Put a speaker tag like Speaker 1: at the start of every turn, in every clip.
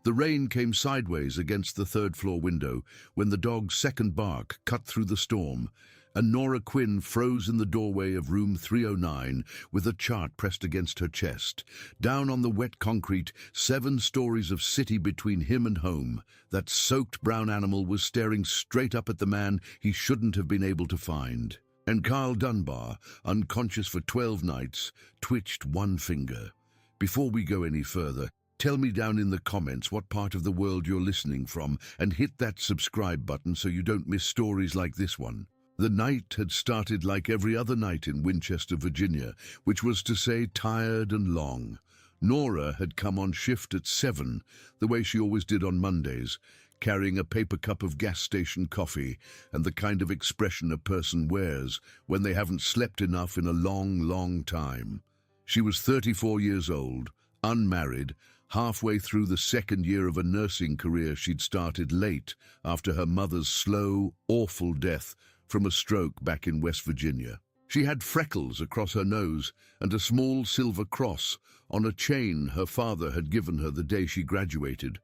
Speaker 1: The rain came sideways against the third-floor window when the dog's second bark cut through the storm, and Nora Quinn froze in the doorway of room 309 with a chart pressed against her chest. Down on the wet concrete, 7 stories of city between him and home. That soaked brown animal was staring straight up at the man he shouldn't have been able to find. And Carl Dunbar, unconscious for 12 nights, twitched one finger. Before we go any further, tell me down in the comments what part of the world you're listening from, and hit that subscribe button so you don't miss stories like this one. The night had started like every other night in Winchester, Virginia, which was to say tired and long. Nora had come on shift at 7, the way she always did on Mondays, carrying a paper cup of gas station coffee and the kind of expression a person wears when they haven't slept enough in a long, long time. She was 34 years old, unmarried, halfway through the second year of a nursing career she'd started late after her mother's slow, awful death from a stroke back in West Virginia. She had freckles across her nose and a small silver cross on a chain her father had given her the day she graduated,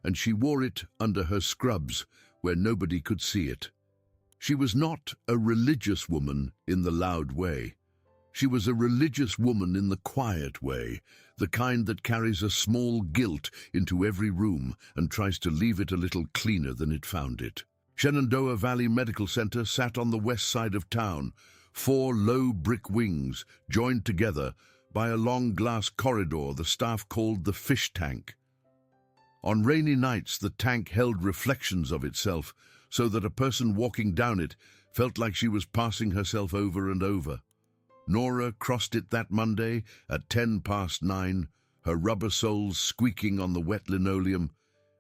Speaker 1: and she wore it under her scrubs where nobody could see it. She was not a religious woman in the loud way. She was a religious woman in the quiet way, the kind that carries a small guilt into every room and tries to leave it a little cleaner than it found it. Shenandoah Valley Medical Center sat on the west side of town, 4 low brick wings joined together by a long glass corridor the staff called the fish tank. On rainy nights, the tank held reflections of itself so that a person walking down it felt like she was passing herself over and over. Nora crossed it that Monday at 9:10, her rubber soles squeaking on the wet linoleum,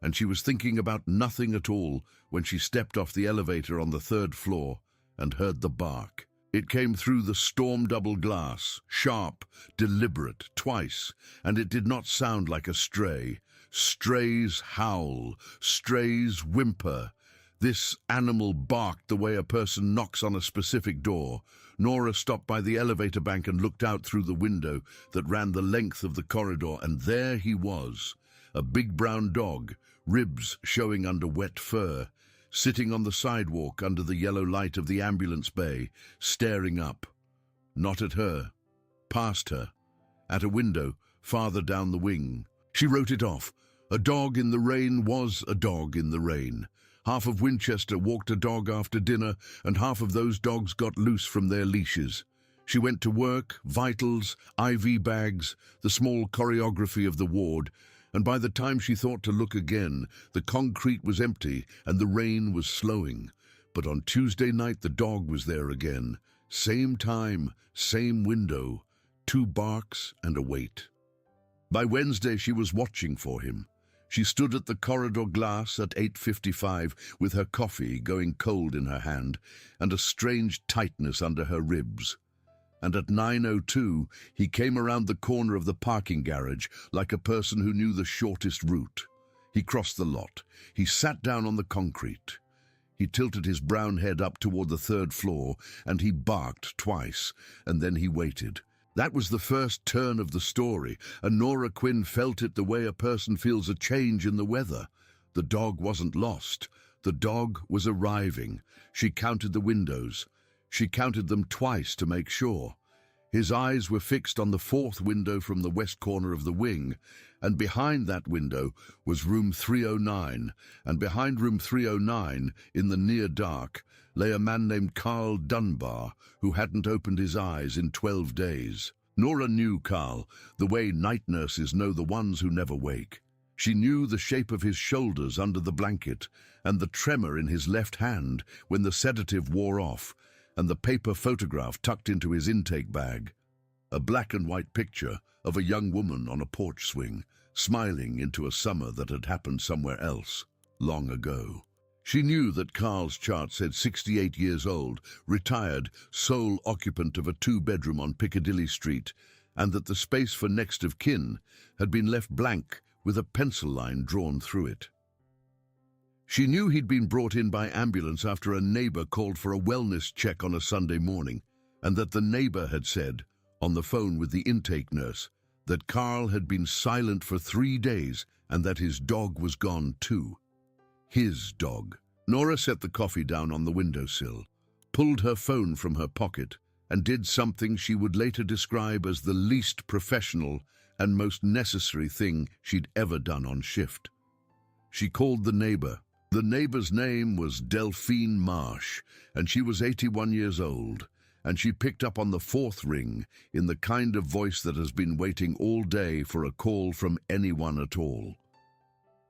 Speaker 1: and she was thinking about nothing at all when she stepped off the elevator on the 3rd floor and heard the bark. It came through the storm-double glass, sharp, deliberate, twice, and it did not sound like a stray. Strays howl, strays whimper. This animal barked the way a person knocks on a specific door. Nora stopped by the elevator bank and looked out through the window that ran the length of the corridor, and there he was, a big brown dog, ribs showing under wet fur, sitting on the sidewalk under the yellow light of the ambulance bay, staring up. Not at her, past her, at a window farther down the wing. She wrote it off. A dog in the rain was a dog in the rain. Half of Winchester walked a dog after dinner, and half of those dogs got loose from their leashes. She went to work, vitals, IV bags, the small choreography of the ward, and by the time she thought to look again, the concrete was empty and the rain was slowing. But on Tuesday night the dog was there again. Same time, same window, 2 barks and a wait. By Wednesday she was watching for him. She stood at the corridor glass at 8:55 with her coffee going cold in her hand and a strange tightness under her ribs. And at 9:02 he came around the corner of the parking garage like a person who knew the shortest route. He crossed the lot. He sat down on the concrete. He tilted his brown head up toward the 3rd floor and he barked twice, and then he waited. That was the first turn of the story, and Nora Quinn felt it the way a person feels a change in the weather. The dog wasn't lost. The dog was arriving. She counted the windows. She counted them twice to make sure. His eyes were fixed on the 4th window from the west corner of the wing, and behind that window was room 309, and behind room 309, in the near dark, lay a man named Carl Dunbar, who hadn't opened his eyes in 12 days. Nora knew Carl, the way night nurses know the ones who never wake. She knew the shape of his shoulders under the blanket, and the tremor in his left hand when the sedative wore off, and the paper photograph tucked into his intake bag. A black and white picture of a young woman on a porch swing, smiling into a summer that had happened somewhere else, long ago. She knew that Carl's chart said 68 years old, retired, sole occupant of a 2-bedroom on Piccadilly Street, and that the space for next of kin had been left blank with a pencil line drawn through it. She knew he'd been brought in by ambulance after a neighbor called for a wellness check on a Sunday morning, and that the neighbor had said, on the phone with the intake nurse, that Carl had been silent for 3 days and that his dog was gone too. His dog. Nora set the coffee down on the windowsill, pulled her phone from her pocket, and did something she would later describe as the least professional and most necessary thing she'd ever done on shift. She called the neighbor. The neighbor's name was Delphine Marsh, and she was 81 years old, and she picked up on the fourth ring in the kind of voice that has been waiting all day for a call from anyone at all.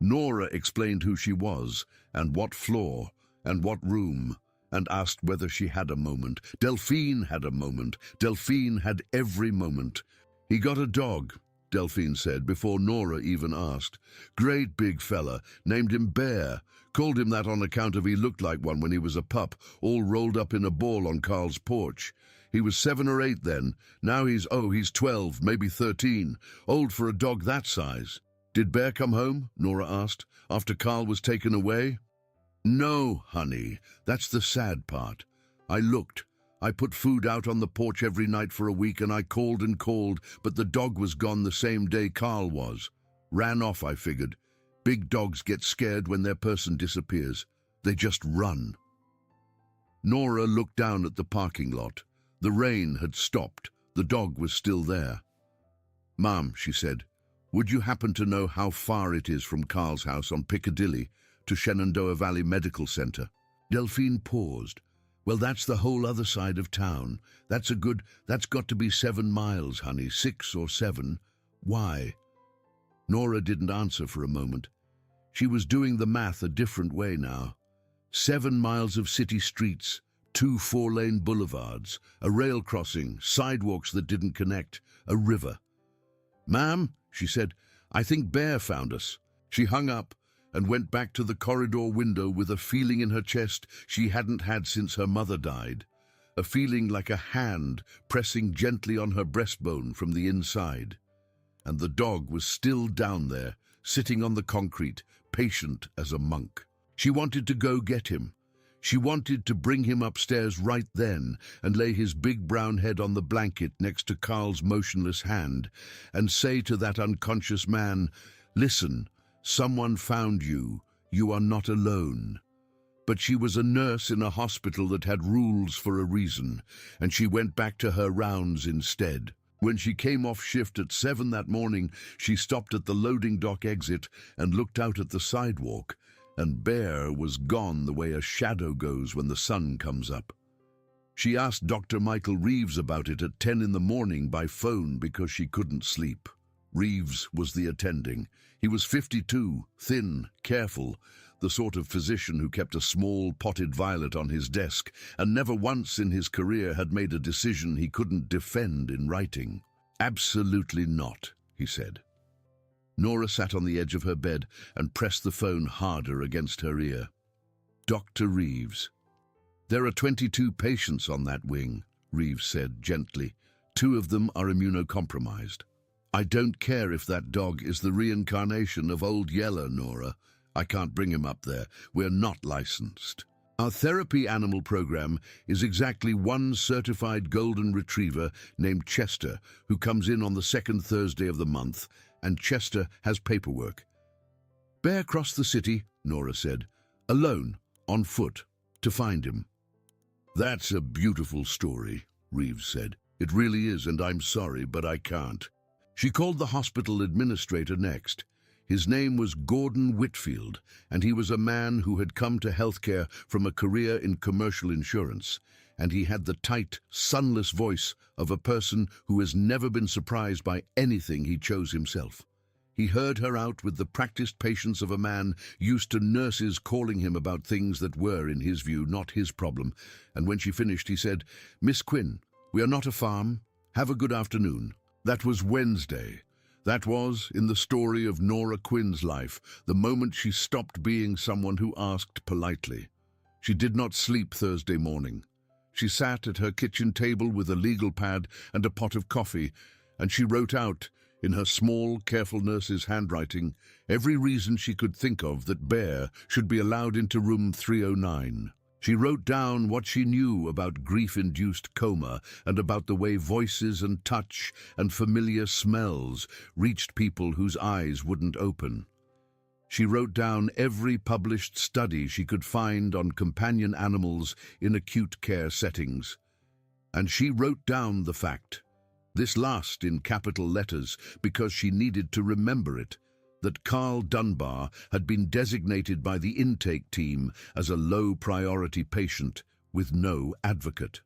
Speaker 1: Nora explained who she was, and what floor, and what room, and asked whether she had a moment. Delphine had a moment. Delphine had every moment. "He got a dog," Delphine said, before Nora even asked. "Great big fella, named him Bear. Called him that on account of he looked like one when he was a pup, all rolled up in a ball on Carl's porch. He was 7 or 8 then. Now he's 12, maybe 13. Old for a dog that size." "Did Bear come home?" Nora asked, "after Carl was taken away?" "No, honey, that's the sad part. I looked. I put food out on the porch every night for a week, and I called and called, but the dog was gone the same day Carl was. Ran off, I figured. Big dogs get scared when their person disappears. They just run." Nora looked down at the parking lot. The rain had stopped. The dog was still there. "Mom," she said, "would you happen to know how far it is from Carl's house on Piccadilly to Shenandoah Valley Medical Center?" Delphine paused. "Well, that's the whole other side of town. That's got to be 7 miles, honey, 6 or 7. Why?" Nora didn't answer for a moment. She was doing the math a different way now. 7 miles of city streets, 2 4-lane boulevards, a rail crossing, sidewalks that didn't connect, a river. "Ma'am," she said, "I think Bear found us." She hung up and went back to the corridor window with a feeling in her chest she hadn't had since her mother died, a feeling like a hand pressing gently on her breastbone from the inside. And the dog was still down there, sitting on the concrete, patient as a monk. She wanted to go get him. She wanted to bring him upstairs right then and lay his big brown head on the blanket next to Carl's motionless hand and say to that unconscious man, "Listen, someone found you. You are not alone." But she was a nurse in a hospital that had rules for a reason, and she went back to her rounds instead. When she came off shift at 7 that morning, she stopped at the loading dock exit and looked out at the sidewalk, and Bear was gone the way a shadow goes when the sun comes up. She asked Dr. Michael Reeves about it at 10 in the morning by phone because she couldn't sleep. Reeves was the attending. He was 52, thin, careful, the sort of physician who kept a small potted violet on his desk and never once in his career had made a decision he couldn't defend in writing. "Absolutely not," he said. Nora sat on the edge of her bed and pressed the phone harder against her ear. "Dr. Reeves." "There are 22 patients on that wing," Reeves said gently. 2 of them are immunocompromised. "I don't care if that dog is the reincarnation of Old Yeller, Nora. I can't bring him up there. We're not licensed. Our therapy animal program is exactly 1 certified golden retriever named Chester, who comes in on the 2nd Thursday of the month, and Chester has paperwork." "Bear crossed the city," Nora said, "alone, on foot, to find him." "That's a beautiful story," Reeves said. "It really is, and I'm sorry, but I can't." She called the hospital administrator next. His name was Gordon Whitfield, and he was a man who had come to healthcare from a career in commercial insurance, and he had the tight, sunless voice of a person who has never been surprised by anything he chose himself. He heard her out with the practiced patience of a man used to nurses calling him about things that were, in his view, not his problem, and when she finished he said, "Miss Quinn, we are not a farm. Have a good afternoon." That was Wednesday. That was, in the story of Nora Quinn's life, the moment she stopped being someone who asked politely. She did not sleep Thursday morning. She sat at her kitchen table with a legal pad and a pot of coffee, and she wrote out, in her small, careful nurse's handwriting, every reason she could think of that Bear should be allowed into room 309. She wrote down what she knew about grief-induced coma and about the way voices and touch and familiar smells reached people whose eyes wouldn't open. She wrote down every published study she could find on companion animals in acute care settings. And she wrote down the fact, this last in capital letters because she needed to remember it, that Carl Dunbar had been designated by the intake team as a low-priority patient with no advocate.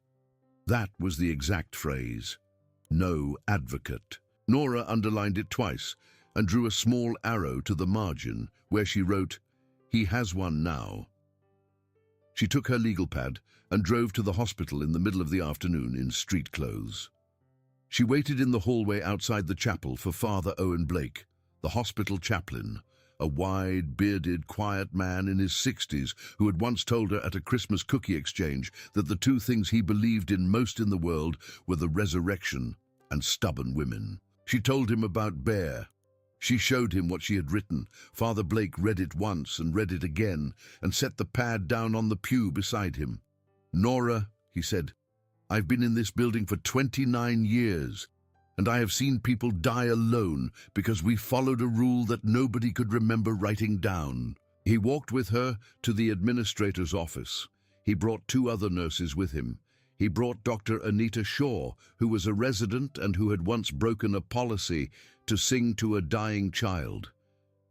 Speaker 1: That was the exact phrase, no advocate. Nora underlined it twice and drew a small arrow to the margin where she wrote, "He has one now." She took her legal pad and drove to the hospital in the middle of the afternoon in street clothes. She waited in the hallway outside the chapel for Father Owen Blake, the hospital chaplain, a wide, bearded, quiet man in his 60s who had once told her at a Christmas cookie exchange that the two things he believed in most in the world were the resurrection and stubborn women. She told him about Bear. She showed him what she had written. Father Blake read it once and read it again and set the pad down on the pew beside him. "Nora," he said, "I've been in this building for 29 years, and I have seen people die alone because we followed a rule that nobody could remember writing down." He walked with her to the administrator's office. He brought 2 other nurses with him. He brought Dr. Anita Shaw, who was a resident and who had once broken a policy to sing to a dying child.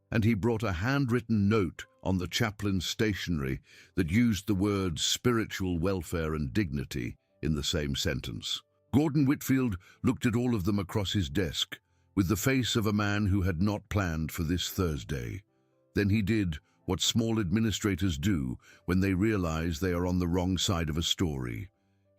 Speaker 1: And he brought a handwritten note on the chaplain's stationery that used the words spiritual welfare and dignity in the same sentence. Gordon Whitfield looked at all of them across his desk, with the face of a man who had not planned for this Thursday. Then he did what small administrators do when they realize they are on the wrong side of a story.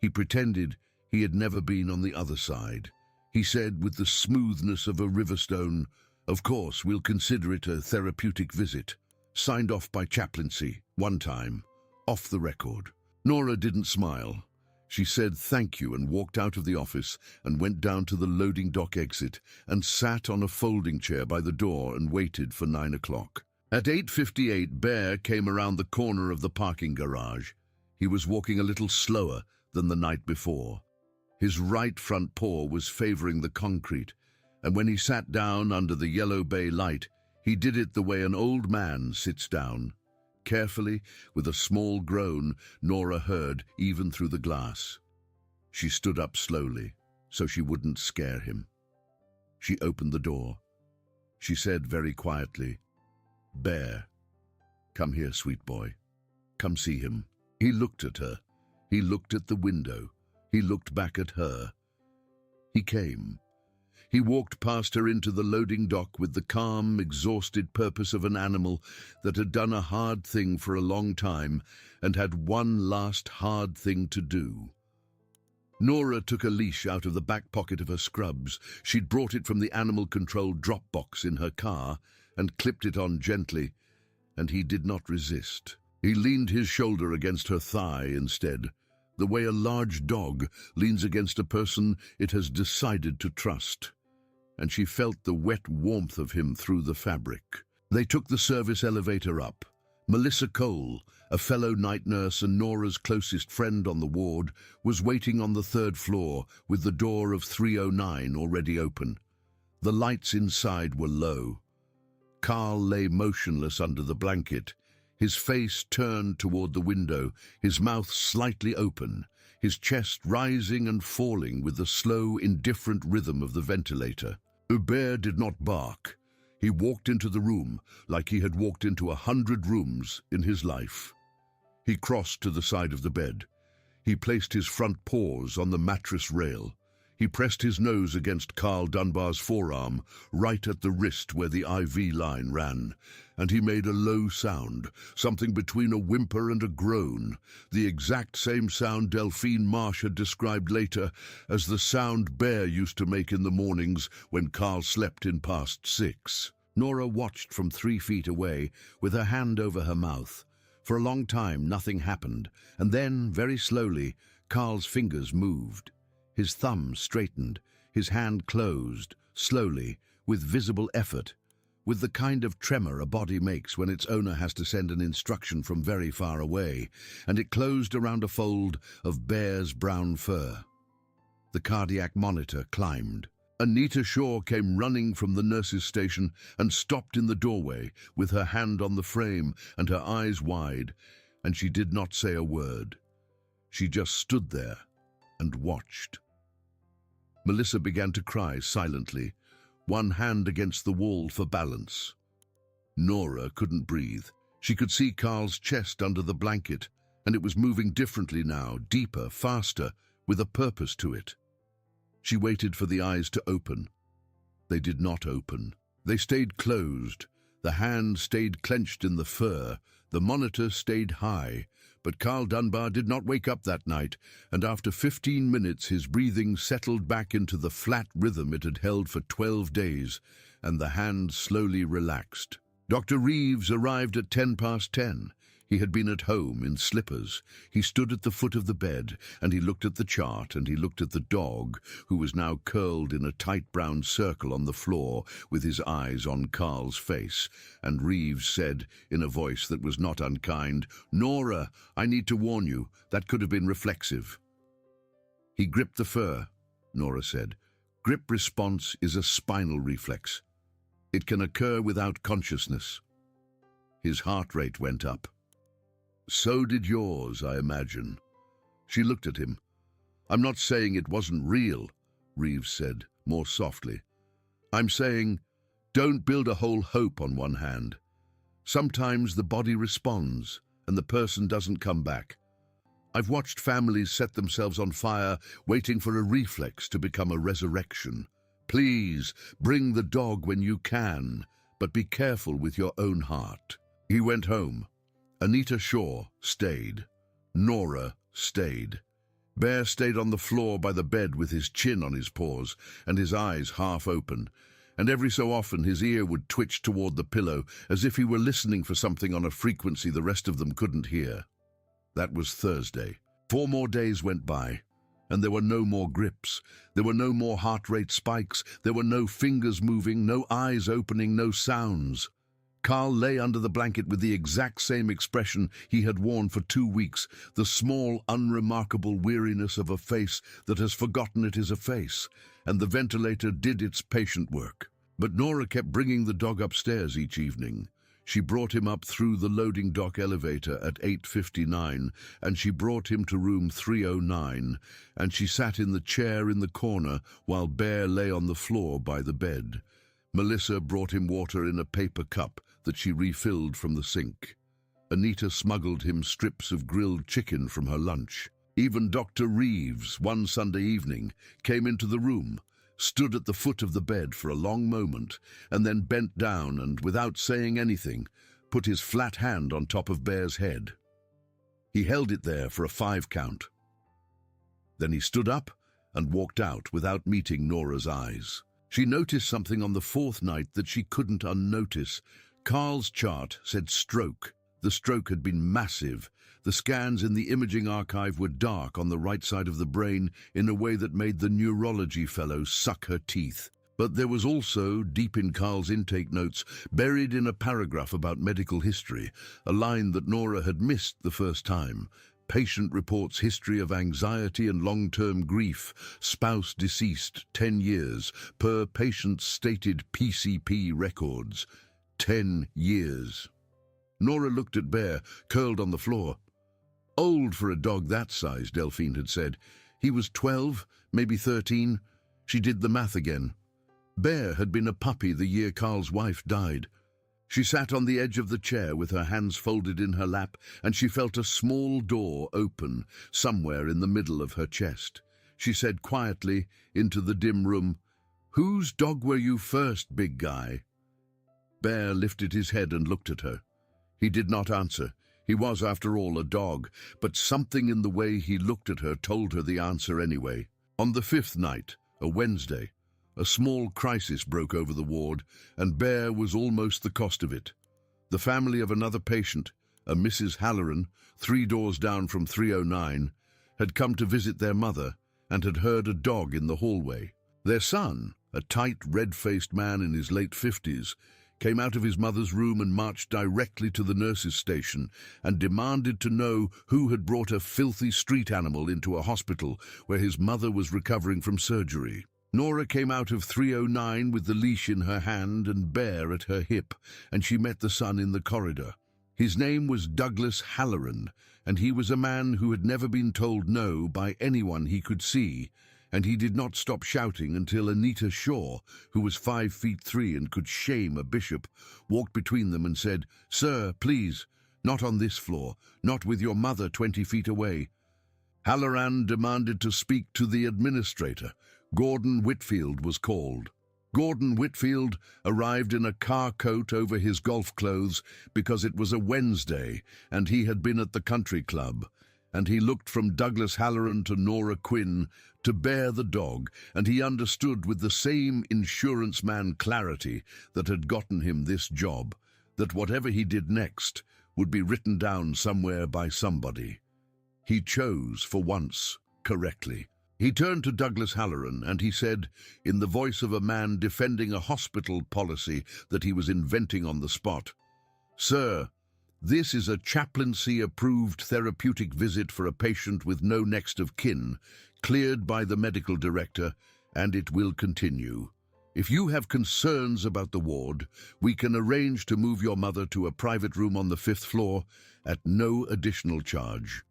Speaker 1: He pretended he had never been on the other side. He said with the smoothness of a riverstone, "Of course, we'll consider it a therapeutic visit. Signed off by chaplaincy, one time, off the record." Nora didn't smile. She said thank you and walked out of the office and went down to the loading dock exit and sat on a folding chair by the door and waited for 9 o'clock. At 8:58, Bear came around the corner of the parking garage. He was walking a little slower than the night before. His right front paw was favoring the concrete, and when he sat down under the yellow bay light, he did it the way an old man sits down. Carefully, with a small groan, Nora heard even through the glass. She stood up slowly, so she wouldn't scare him. She opened the door. She said very quietly, "Bear, come here, sweet boy. Come see him." He looked at her. He looked at the window. He looked back at her. He came. He walked past her into the loading dock with the calm, exhausted purpose of an animal that had done a hard thing for a long time and had one last hard thing to do. Nora took a leash out of the back pocket of her scrubs. She'd brought it from the animal control drop box in her car and clipped it on gently, and he did not resist. He leaned his shoulder against her thigh instead, the way a large dog leans against a person it has decided to trust. And she felt the wet warmth of him through the fabric. They took the service elevator up. Melissa Cole, a fellow night nurse and Nora's closest friend on the ward, was waiting on the 3rd floor with the door of 309 already open. The lights inside were low. Carl lay motionless under the blanket, his face turned toward the window, his mouth slightly open, his chest rising and falling with the slow, indifferent rhythm of the ventilator. Bear did not bark. He walked into the room like he had walked into 100 rooms in his life. He crossed to the side of the bed. He placed his front paws on the mattress rail. He pressed his nose against Carl Dunbar's forearm, right at the wrist where the IV line ran, and he made a low sound, something between a whimper and a groan, the exact same sound Delphine Marsh had described later as the sound Bear used to make in the mornings when Carl slept in past 6. Nora watched from 3 feet away, with her hand over her mouth. For a long time, nothing happened, and then, very slowly, Carl's fingers moved. His thumb straightened, his hand closed, slowly, with visible effort, with the kind of tremor a body makes when its owner has to send an instruction from very far away, and it closed around a fold of Bear's brown fur. The cardiac monitor climbed. Anita Shaw came running from the nurse's station and stopped in the doorway with her hand on the frame and her eyes wide, and she did not say a word. She just stood there and watched. Melissa began to cry silently, one hand against the wall for balance. Nora couldn't breathe. She could see Carl's chest under the blanket, and it was moving differently now, deeper, faster, with a purpose to it. She waited for the eyes to open. They did not open. They stayed closed. The hand stayed clenched in the fur. The monitor stayed high. But Carl Dunbar did not wake up that night, and after 15 minutes his breathing settled back into the flat rhythm it had held for 12 days, and the hand slowly relaxed. Dr. Reeves arrived at 10:10. He had been at home in slippers. He stood at the foot of the bed, and he looked at the chart, and he looked at the dog, who was now curled in a tight brown circle on the floor, with his eyes on Carl's face. And Reeves said, in a voice that was not unkind, "Nora, I need to warn you, that could have been reflexive." He gripped the fur, Nora said. Grip response is a spinal reflex. It can occur without consciousness. His heart rate went up. "So did yours, I imagine." She looked at him. "I'm not saying it wasn't real," Reeves said, more softly. "I'm saying, don't build a whole hope on one hand. Sometimes the body responds, and the person doesn't come back. I've watched families set themselves on fire, waiting for a reflex to become a resurrection. Please, bring the dog when you can, but be careful with your own heart." He went home. Anita Shaw stayed. Nora stayed. Bear stayed on the floor by the bed with his chin on his paws and his eyes half open, and every so often his ear would twitch toward the pillow as if he were listening for something on a frequency the rest of them couldn't hear. That was Thursday. 4 more days went by, and there were no more grips. There were no more heart rate spikes. There were no fingers moving, no eyes opening, no sounds. Carl lay under the blanket with the exact same expression he had worn for 2 weeks, the small, unremarkable weariness of a face that has forgotten it is a face, and the ventilator did its patient work. But Nora kept bringing the dog upstairs each evening. She brought him up through the loading dock elevator at 8:59, and she brought him to room 309, and she sat in the chair in the corner while Bear lay on the floor by the bed. Melissa brought him water in a paper cup that she refilled from the sink. Anita smuggled him strips of grilled chicken from her lunch. Even Dr. Reeves, one Sunday evening, came into the room, stood at the foot of the bed for a long moment, and then bent down and, without saying anything, put his flat hand on top of Bear's head. He held it there for a 5 count. Then he stood up and walked out without meeting Nora's eyes. She noticed something on the 4th night that she couldn't unnotice. Carl's chart said stroke. The stroke had been massive. The scans in the imaging archive were dark on the right side of the brain in a way that made the neurology fellow suck her teeth. But there was also, deep in Carl's intake notes, buried in a paragraph about medical history, a line that Nora had missed the first time. Patient reports history of anxiety and long-term grief. Spouse deceased, 10 years, per patient's stated PCP records. 10 years. Nora looked at Bear, curled on the floor. Old for a dog that size, Delphine had said. He was 12, maybe 13. She did the math again. Bear had been a puppy the year Carl's wife died. She sat on the edge of the chair with her hands folded in her lap, and she felt a small door open somewhere in the middle of her chest. She said quietly into the dim room, "Whose dog were you first, big guy?" Bear lifted his head and looked at her. He did not answer. He was, after all, a dog, but something in the way he looked at her told her the answer anyway. On the 5th night, a Wednesday, a small crisis broke over the ward, and Bear was almost the cost of it. The family of another patient, a Mrs. Halloran, 3 doors down from 309, had come to visit their mother and had heard a dog in the hallway. Their son, a tight, red-faced man in his late 50s, came out of his mother's room and marched directly to the nurse's station and demanded to know who had brought a filthy street animal into a hospital where his mother was recovering from surgery. Nora came out of 309 with the leash in her hand and Bear at her hip, and she met the son in the corridor. His name was Douglas Halloran, and he was a man who had never been told no by anyone he could see, and he did not stop shouting until Anita Shaw, who was 5'3" and could shame a bishop, walked between them and said, "Sir, please, not on this floor, not with your mother 20 feet away." Halloran demanded to speak to the administrator. Gordon Whitfield was called. Gordon Whitfield arrived in a car coat over his golf clothes because it was a Wednesday and he had been at the country club. And he looked from Douglas Halloran to Nora Quinn to Bear the dog, and he understood with the same insurance man clarity that had gotten him this job, that whatever he did next would be written down somewhere by somebody. He chose, for once, correctly. He turned to Douglas Halloran and he said, in the voice of a man defending a hospital policy that he was inventing on the spot, "Sir, this is a chaplaincy-approved therapeutic visit for a patient with no next of kin, cleared by the medical director, and it will continue. If you have concerns about the ward, we can arrange to move your mother to a private room on the 5th floor at no additional charge."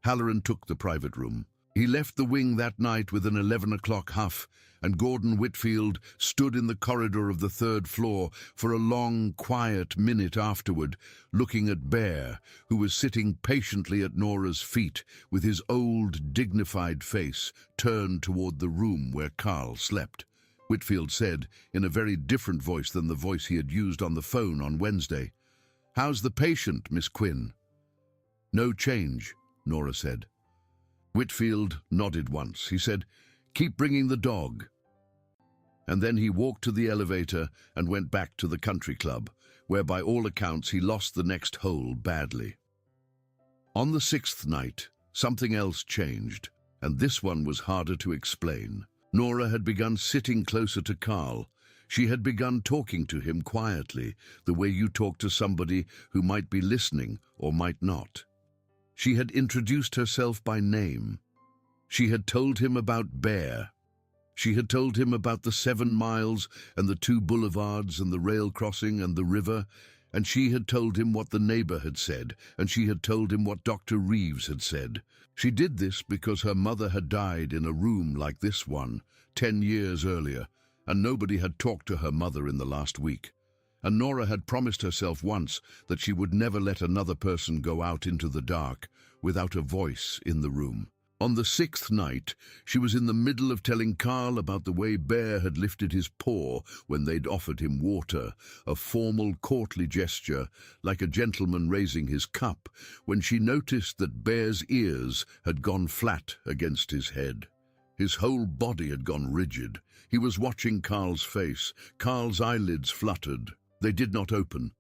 Speaker 1: Halloran took the private room. He left the wing that night with an 11 o'clock huff, and Gordon Whitfield stood in the corridor of the 3rd floor for a long, quiet minute afterward, looking at Bear, who was sitting patiently at Nora's feet, with his old, dignified face turned toward the room where Carl slept. Whitfield said, in a very different voice than the voice he had used on the phone on Wednesday, "How's the patient, Miss Quinn?" "No change," Nora said. Whitfield nodded once. He said, "Keep bringing the dog." And then he walked to the elevator and went back to the country club, where by all accounts he lost the next hole badly. On the 6th night, something else changed, and this one was harder to explain. Nora had begun sitting closer to Carl. She had begun talking to him quietly, the way you talk to somebody who might be listening or might not. She had introduced herself by name. She had told him about Bear. She had told him about the 7 miles and the 2 boulevards and the rail crossing and the river, and she had told him what the neighbor had said, and she had told him what Dr. Reeves had said. She did this because her mother had died in a room like this one 10 years earlier, and nobody had talked to her mother in the last week. And Nora had promised herself once that she would never let another person go out into the dark without a voice in the room. On the 6th night, she was in the middle of telling Carl about the way Bear had lifted his paw when they'd offered him water, a formal courtly gesture, like a gentleman raising his cup, when she noticed that Bear's ears had gone flat against his head. His whole body had gone rigid. He was watching Carl's face. Carl's eyelids fluttered. They did not open.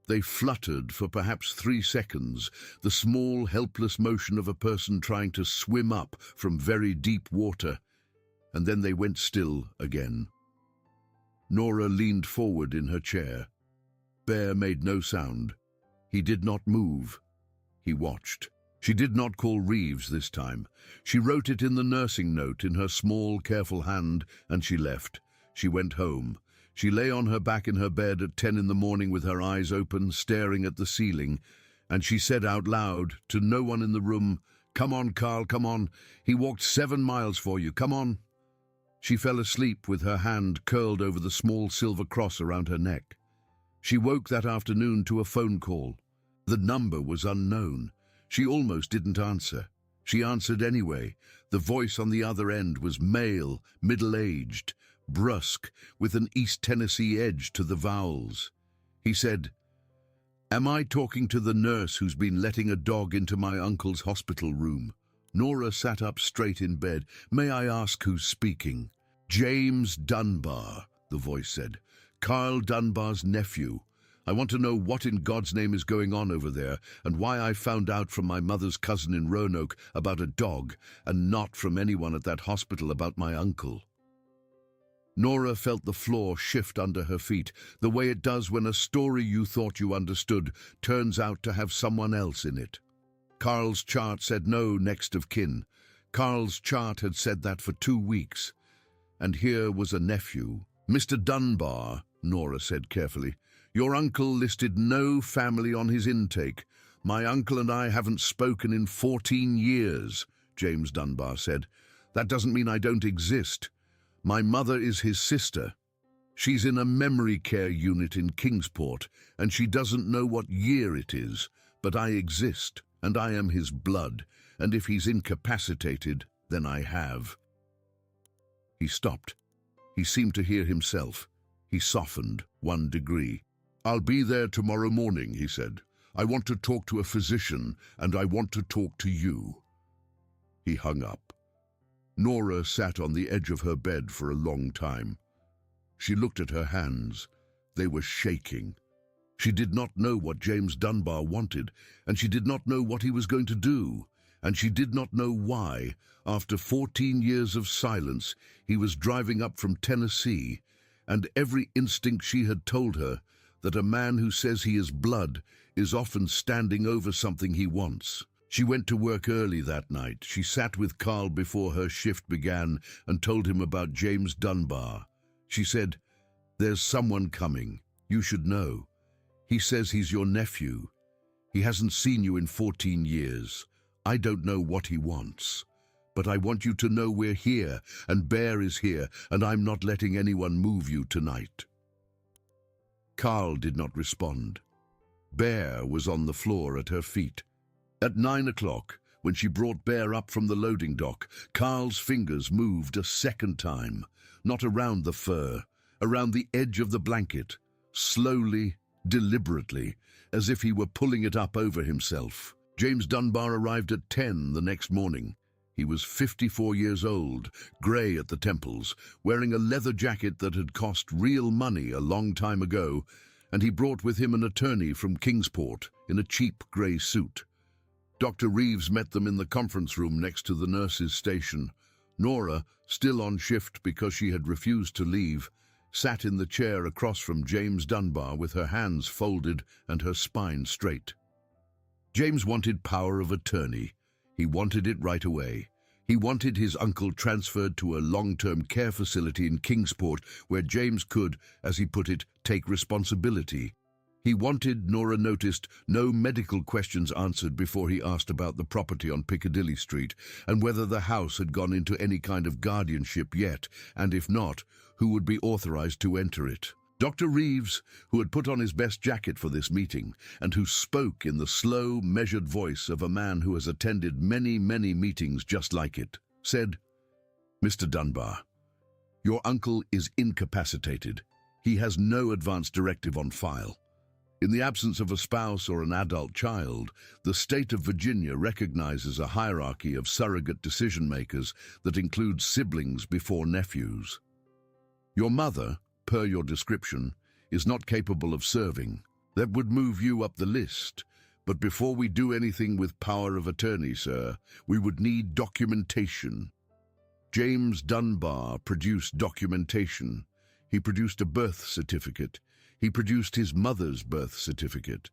Speaker 1: They fluttered for perhaps 3 seconds, the small, helpless motion of a person trying to swim up from very deep water, and then they went still again. Nora leaned forward in her chair. Bear made no sound. He did not move. He watched. She did not call Reeves this time. She wrote it in the nursing note in her small, careful hand, and she left. She went home. She lay on her back in her bed at 10 in the morning with her eyes open, staring at the ceiling, and she said out loud to no one in the room, "Come on, Carl, come on. He walked 7 miles for you. Come on." She fell asleep with her hand curled over the small silver cross around her neck. She woke that afternoon to a phone call. The number was unknown. She almost didn't answer. She answered anyway. The voice on the other end was male, middle-aged, brusque, with an East Tennessee edge to the vowels. He said, "Am I talking to the nurse who's been letting a dog into my uncle's hospital room?" Nora sat up straight in bed. "May I ask who's speaking?" "James Dunbar," the voice said. "Carl Dunbar's nephew. I want to know what in God's name is going on over there and why I found out from my mother's cousin in Roanoke about a dog and not from anyone at that hospital about my uncle." Nora felt the floor shift under her feet, the way it does when a story you thought you understood turns out to have someone else in it. Carl's chart said no next of kin. Carl's chart had said that for 2 weeks. and here was a nephew. "Mr. Dunbar," Nora said carefully, "your uncle listed no family on his intake. My uncle and I haven't spoken in 14 years, James Dunbar said. "That doesn't mean I don't exist. My mother is his sister. She's in a memory care unit in Kingsport, and she doesn't know what year it is, but I exist, and I am his blood, and if he's incapacitated, then I have." He stopped. He seemed to hear himself. He softened 1 degree. "I'll be there tomorrow morning," he said. "I want to talk to a physician, and I want to talk to you." He hung up. Nora sat on the edge of her bed for a long time. She looked at her hands. They were shaking. She did not know what James Dunbar wanted, and she did not know what he was going to do, and she did not know why, after 14 years of silence, he was driving up from Tennessee, and every instinct she had told her that a man who says he is blood is often standing over something he wants. She went to work early that night. She sat with Carl before her shift began and told him about James Dunbar. She said, "There's someone coming. You should know. He says he's your nephew. He hasn't seen you in 14 years. I don't know what he wants. But I want you to know we're here, and Bear is here, and I'm not letting anyone move you tonight." Carl did not respond. Bear was on the floor at her feet. At 9 o'clock, when she brought Bear up from the loading dock, Carl's fingers moved a second time, not around the fur, around the edge of the blanket, slowly, deliberately, as if he were pulling it up over himself. James Dunbar arrived at 10 the next morning. He was 54 years old, grey at the temples, wearing a leather jacket that had cost real money a long time ago, and he brought with him an attorney from Kingsport in a cheap grey suit. Dr. Reeves met them in the conference room next to the nurses' station. Nora, still on shift because she had refused to leave, sat in the chair across from James Dunbar with her hands folded and her spine straight. James wanted power of attorney. He wanted it right away. He wanted his uncle transferred to a long-term care facility in Kingsport where James could, as he put it, take responsibility. He wanted, Nora noticed, no medical questions answered before he asked about the property on Piccadilly Street and whether the house had gone into any kind of guardianship yet, and if not, who would be authorized to enter it. Dr. Reeves, who had put on his best jacket for this meeting and who spoke in the slow, measured voice of a man who has attended many, many meetings just like it, said, "Mr. Dunbar, your uncle is incapacitated. He has no advance directive on file. In the absence of a spouse or an adult child, the state of Virginia recognizes a hierarchy of surrogate decision-makers that includes siblings before nephews. Your mother, per your description, is not capable of serving. That would move you up the list. But before we do anything with power of attorney, sir, we would need documentation." James Dunbar produced documentation. He produced a birth certificate. He produced his mother's birth certificate.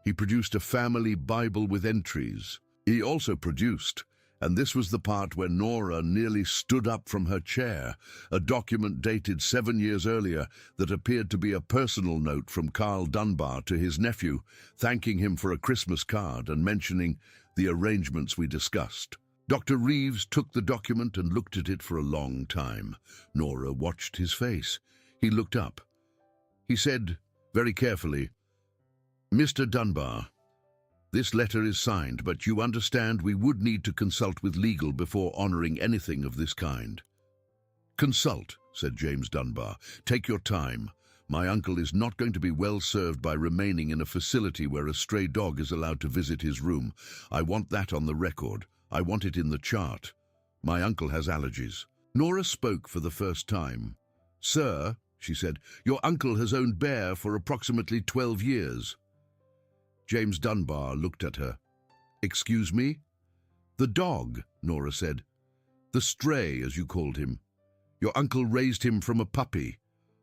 Speaker 1: He produced a family Bible with entries. He also produced, and this was the part where Nora nearly stood up from her chair, a document dated 7 years earlier that appeared to be a personal note from Carl Dunbar to his nephew, thanking him for a Christmas card and mentioning the arrangements we discussed. Dr. Reeves took the document and looked at it for a long time. Nora watched his face. He looked up. He said, very carefully, "Mr. Dunbar, this letter is signed, but you understand we would need to consult with legal before honoring anything of this kind." "Consult," said James Dunbar. "Take your time. My uncle is not going to be well served by remaining in a facility where a stray dog is allowed to visit his room. I want that on the record. I want it in the chart. My uncle has allergies." Nora spoke for the first time. "Sir," she said, "your uncle has owned Bear for approximately 12 years. James Dunbar looked at her. "Excuse me?" "The dog," Nora said. "The stray, as you called him. Your uncle raised him from a puppy.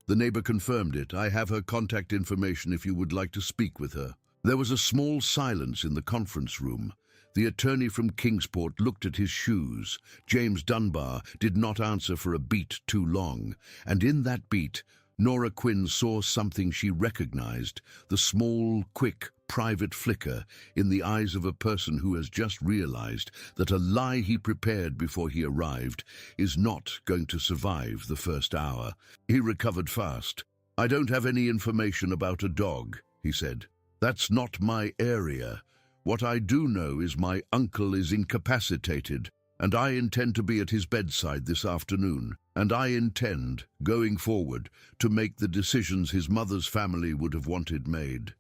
Speaker 1: The neighbor confirmed it. I have her contact information if you would like to speak with her." There was a small silence in the conference room. The attorney from Kingsport looked at his shoes. James Dunbar did not answer for a beat too long, and in that beat, Nora Quinn saw something she recognized, the small, quick, private flicker in the eyes of a person who has just realized that a lie he prepared before he arrived is not going to survive the first hour. He recovered fast. "I don't have any information about a dog," he said. "That's not my area. What I do know is my uncle is incapacitated, and I intend to be at his bedside this afternoon, and I intend, going forward, to make the decisions his mother's family would have wanted made."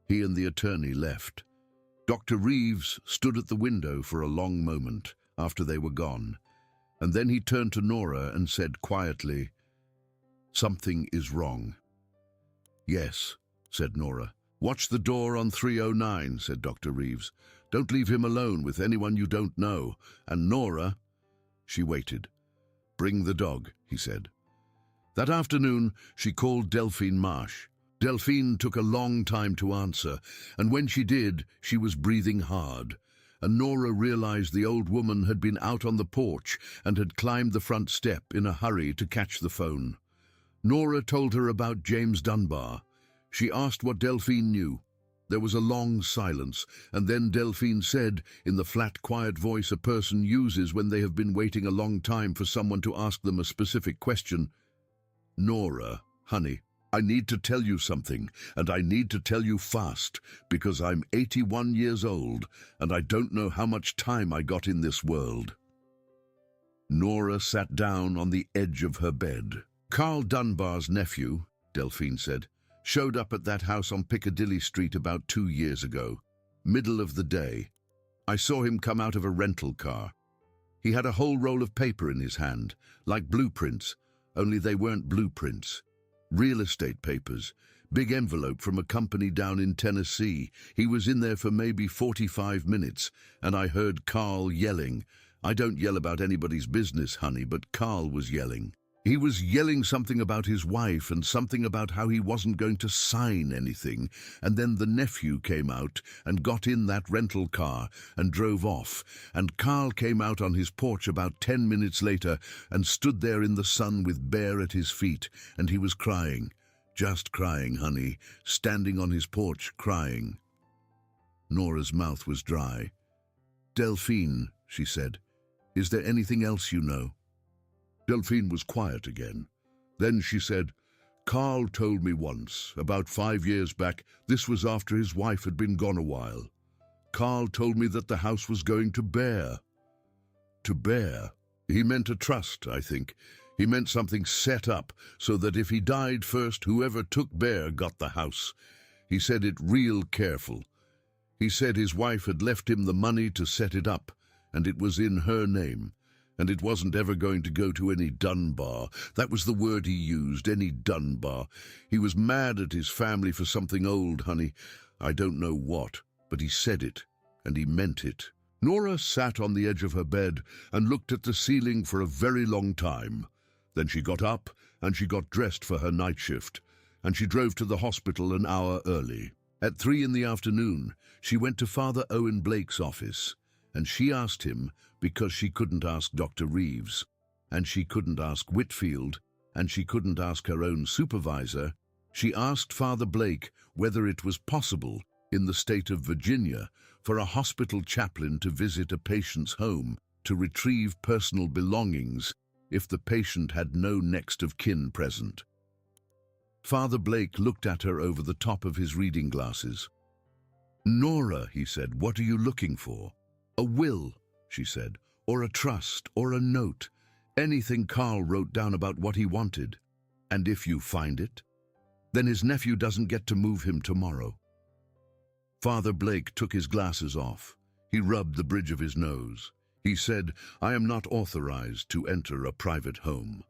Speaker 1: He and the attorney left. Dr. Reeves stood at the window for a long moment after they were gone, and then he turned to Nora and said quietly, "Something is wrong." "Yes," said Nora. "Watch the door on 309, said Dr. Reeves. "Don't leave him alone with anyone you don't know. And Nora—" She waited. "Bring the dog," he said. That afternoon, she called Delphine Marsh. Delphine took a long time to answer, and when she did, she was breathing hard. And Nora realized the old woman had been out on the porch and had climbed the front step in a hurry to catch the phone. Nora told her about James Dunbar. She asked what Delphine knew. There was a long silence, and then Delphine said, in the flat, quiet voice a person uses when they have been waiting a long time for someone to ask them a specific question, "Nora, honey, I need to tell you something, and I need to tell you fast, because I'm 81 years old, and I don't know how much time I got in this world." Nora sat down on the edge of her bed. "Carl Dunbar's nephew," Delphine said, "showed up at that house on Piccadilly Street about 2 years ago, middle of the day. I saw him come out of a rental car. He had a whole roll of paper in his hand, like blueprints, only they weren't blueprints. Real estate papers, big envelope from a company down in Tennessee. He was in there for maybe 45 minutes, and I heard Carl yelling. I don't yell about anybody's business, honey, but Carl was yelling. He was yelling something about his wife and something about how he wasn't going to sign anything, and then the nephew came out and got in that rental car and drove off, and Carl came out on his porch about 10 minutes later and stood there in the sun with Bear at his feet, and he was crying, just crying, honey, standing on his porch crying." Nora's mouth was dry. "Delphine," she said, "is there anything else you know?" Delphine was quiet again. Then she said, "Carl told me once, about 5 years back, this was after his wife had been gone a while. Carl told me that the house was going to Bear." To Bear? He meant a trust, I think. He meant something set up so that if he died first, whoever took Bear got the house. He said it real careful. He said his wife had left him the money to set it up, and it was in her name. And it wasn't ever going to go to any Dunbar. That was the word he used, any Dunbar. He was mad at his family for something old, honey. I don't know what, but he said it, and he meant it." Nora sat on the edge of her bed and looked at the ceiling for a very long time. Then she got up and she got dressed for her night shift, and she drove to the hospital an hour early. At 3 in the afternoon, she went to Father Owen Blake's office, and she asked him, because she couldn't ask Dr. Reeves, and she couldn't ask Whitfield, and she couldn't ask her own supervisor, she asked Father Blake whether it was possible, in the state of Virginia, for a hospital chaplain to visit a patient's home to retrieve personal belongings if the patient had no next of kin present. Father Blake looked at her over the top of his reading glasses. "Nora," he said, "what are you looking for?" "A will," she said, "or a trust, or a note. Anything Carl wrote down about what he wanted. And if you find it, then his nephew doesn't get to move him tomorrow." Father Blake took his glasses off. He rubbed the bridge of his nose. He said, "I am not authorized to enter a private home."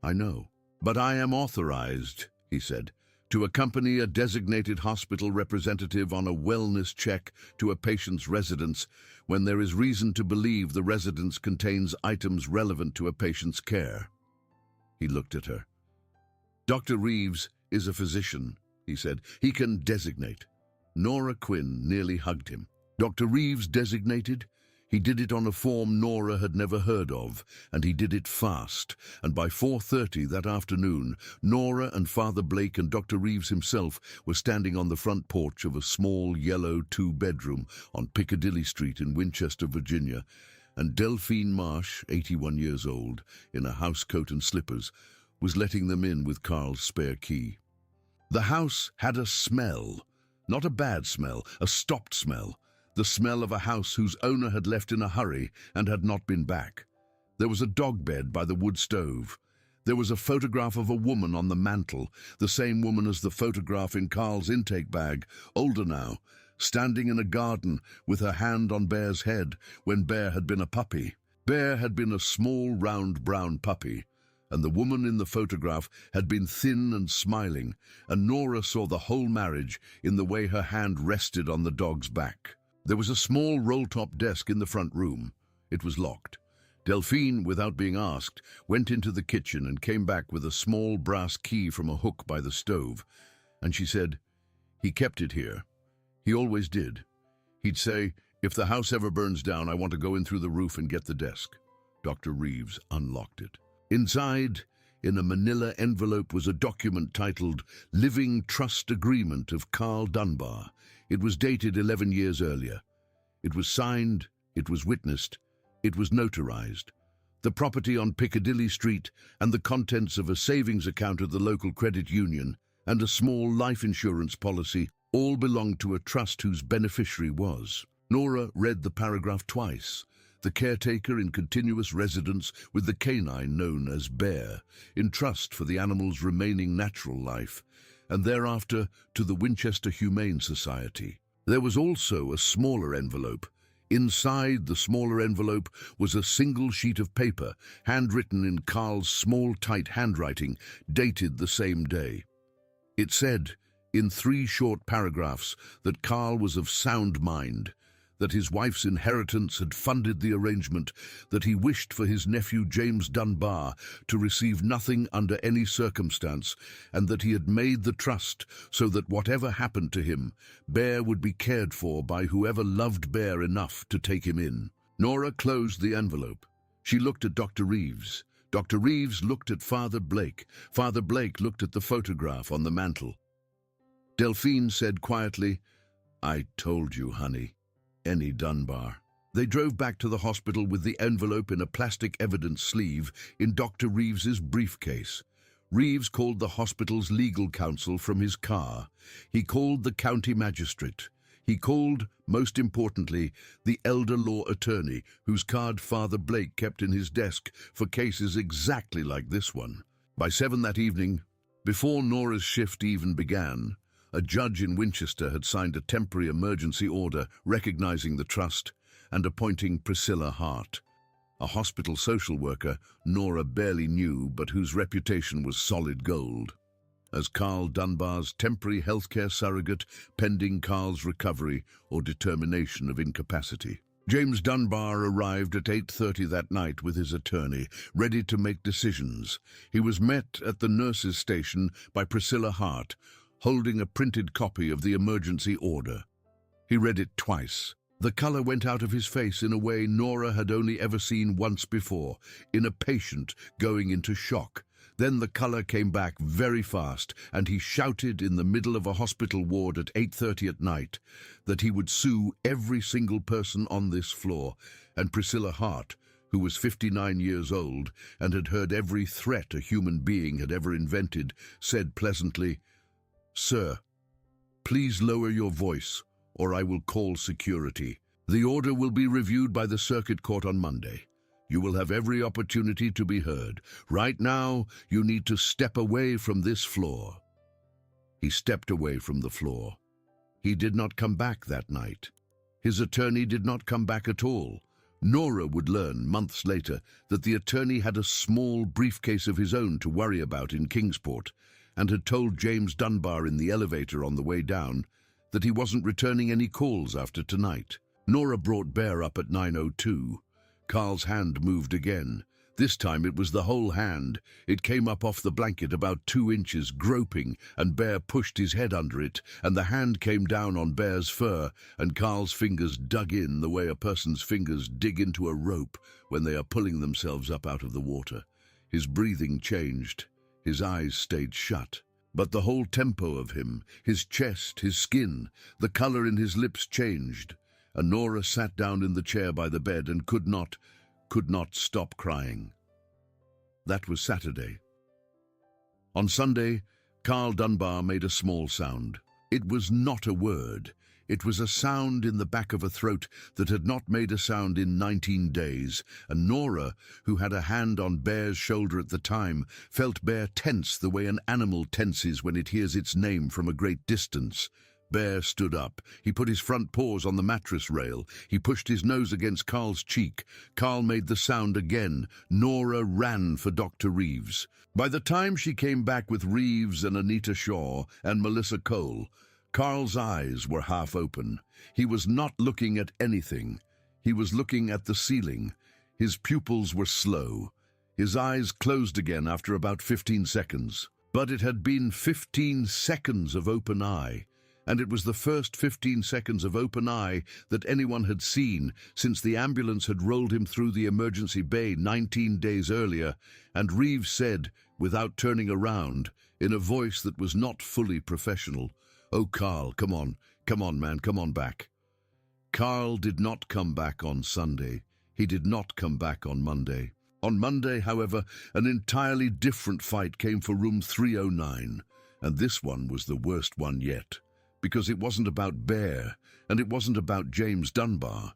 Speaker 1: "I know, but I am authorized," he said, "to accompany a designated hospital representative on a wellness check to a patient's residence when there is reason to believe the residence contains items relevant to a patient's care." He looked at her. "Dr. Reeves is a physician," he said. "He can designate." Nora Quinn nearly hugged him. Dr. Reeves designated. He did it on a form Nora had never heard of, and he did it fast, and by 4:30 that afternoon, Nora and Father Blake and Dr. Reeves himself were standing on the front porch of a small yellow two-bedroom on Piccadilly Street in Winchester, Virginia, and Delphine Marsh, 81 years old, in a housecoat and slippers, was letting them in with Carl's spare key. The house had a smell, not a bad smell, a stopped smell. The smell of a house whose owner had left in a hurry and had not been back. There was a dog bed by the wood stove. There was a photograph of a woman on the mantel, the same woman as the photograph in Carl's intake bag, older now, standing in a garden with her hand on Bear's head when Bear had been a puppy. Bear had been a small, round, brown puppy, and the woman in the photograph had been thin and smiling, and Nora saw the whole marriage in the way her hand rested on the dog's back. There was a small roll-top desk in the front room. It was locked. Delphine, without being asked, went into the kitchen and came back with a small brass key from a hook by the stove. And she said, "He kept it here. He always did. He'd say, 'If the house ever burns down, I want to go in through the roof and get the desk.'" Dr. Reeves unlocked it. Inside, in a manila envelope, was a document titled Living Trust Agreement of Carl Dunbar. It was dated 11 years earlier. It was signed, it was witnessed, it was notarized. The property on Piccadilly Street and the contents of a savings account at the local credit union and a small life insurance policy all belonged to a trust whose beneficiary was. Nora read the paragraph twice. The caretaker in continuous residence with the canine known as Bear, in trust for the animal's remaining natural life, and thereafter to the Winchester Humane Society. There was also a smaller envelope. Inside the smaller envelope was a single sheet of paper, handwritten in Carl's small, tight handwriting, dated the same day. It said, in 3 short paragraphs, that Carl was of sound mind, that his wife's inheritance had funded the arrangement, that he wished for his nephew James Dunbar to receive nothing under any circumstance, and that he had made the trust so that whatever happened to him, Bear would be cared for by whoever loved Bear enough to take him in. Nora closed the envelope. She looked at Dr. Reeves. Dr. Reeves looked at Father Blake. Father Blake looked at the photograph on the mantel. Delphine said quietly, "I told you, honey. Any Dunbar." They drove back to the hospital with the envelope in a plastic evidence sleeve in Dr. Reeves's briefcase. Reeves called the hospital's legal counsel from his car. He called the county magistrate. He called, most importantly, the elder law attorney, whose card Father Blake kept in his desk for cases exactly like this one. By 7 that evening, before Nora's shift even began, a judge in Winchester had signed a temporary emergency order recognizing the trust and appointing Priscilla Hart, a hospital social worker Nora barely knew but whose reputation was solid gold, as Carl Dunbar's temporary healthcare surrogate pending Carl's recovery or determination of incapacity. James Dunbar arrived at 8:30 that night with his attorney, ready to make decisions. He was met at the nurses' station by Priscilla Hart, holding a printed copy of the emergency order. He read it twice. The color went out of his face in a way Nora had only ever seen once before, in a patient going into shock. Then the color came back very fast, and he shouted in the middle of a hospital ward at 8:30 at night that he would sue every single person on this floor, and Priscilla Hart, who was 59 years old and had heard every threat a human being had ever invented, said pleasantly, "Sir, please lower your voice, or I will call security. The order will be reviewed by the circuit court on Monday. You will have every opportunity to be heard. Right now, you need to step away from this floor." He stepped away from the floor. He did not come back that night. His attorney did not come back at all. Nora would learn months later that the attorney had a small briefcase of his own to worry about in Kingsport, and had told James Dunbar in the elevator on the way down that he wasn't returning any calls after tonight. Nora brought Bear up at 9:02. Carl's hand moved again. This time it was the whole hand. It came up off the blanket about 2 inches, groping, and Bear pushed his head under it, and the hand came down on Bear's fur, and Carl's fingers dug in the way a person's fingers dig into a rope when they are pulling themselves up out of the water. His breathing changed. His eyes stayed shut. But the whole tempo of him, his chest, his skin, the color in his lips changed, and Nora sat down in the chair by the bed and could not stop crying. That was Saturday. On Sunday, Carl Dunbar made a small sound. It was not a word. It was a sound in the back of a throat that had not made a sound in 19 days, and Nora, who had a hand on Bear's shoulder at the time, felt Bear tense the way an animal tenses when it hears its name from a great distance. Bear stood up. He put his front paws on the mattress rail. He pushed his nose against Carl's cheek. Carl made the sound again. Nora ran for Dr. Reeves. By the time she came back with Reeves and Anita Shaw and Melissa Cole, Carl's eyes were half open. He was not looking at anything. He was looking at the ceiling. His pupils were slow. His eyes closed again after about 15 seconds. But it had been 15 seconds of open eye. And it was the first 15 seconds of open eye that anyone had seen since the ambulance had rolled him through the emergency bay 19 days earlier, and Reeves said, without turning around, in a voice that was not fully professional, "Oh, Carl, come on man, come on back." Carl did not come back on Sunday. He did not come back on Monday. On Monday, however, an entirely different fight came for room 309, and this one was the worst one yet. Because it wasn't about Bear, and it wasn't about James Dunbar.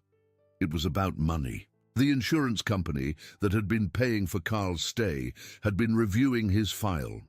Speaker 1: It was about money. The insurance company that had been paying for Carl's stay had been reviewing his file,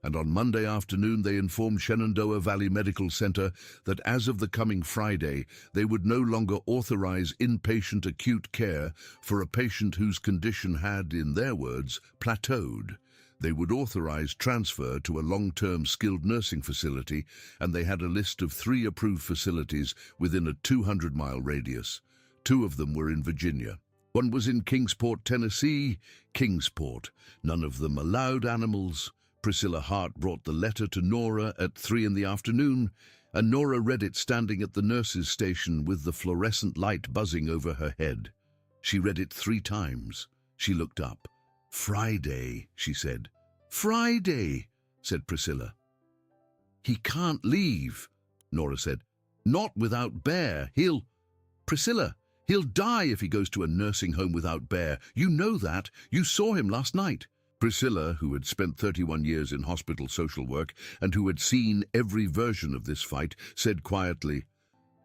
Speaker 1: and on Monday afternoon they informed Shenandoah Valley Medical Center that as of the coming Friday, they would no longer authorize inpatient acute care for a patient whose condition had, in their words, plateaued. They would authorize transfer to a long-term skilled nursing facility, and they had a list of 3 approved facilities within a 200-mile radius. 2 of them were in Virginia. One was in Kingsport, Tennessee. Kingsport. None of them allowed animals. Priscilla Hart brought the letter to Nora at 3 in the afternoon, and Nora read it standing at the nurse's station with the fluorescent light buzzing over her head. She read it 3 times. She looked up. "Friday," she said. "Friday," said Priscilla. "He can't leave," Nora said. "Not without Bear. Priscilla, he'll die if he goes to a nursing home without Bear. You know that. You saw him last night." Priscilla, who had spent 31 years in hospital social work and who had seen every version of this fight, said quietly,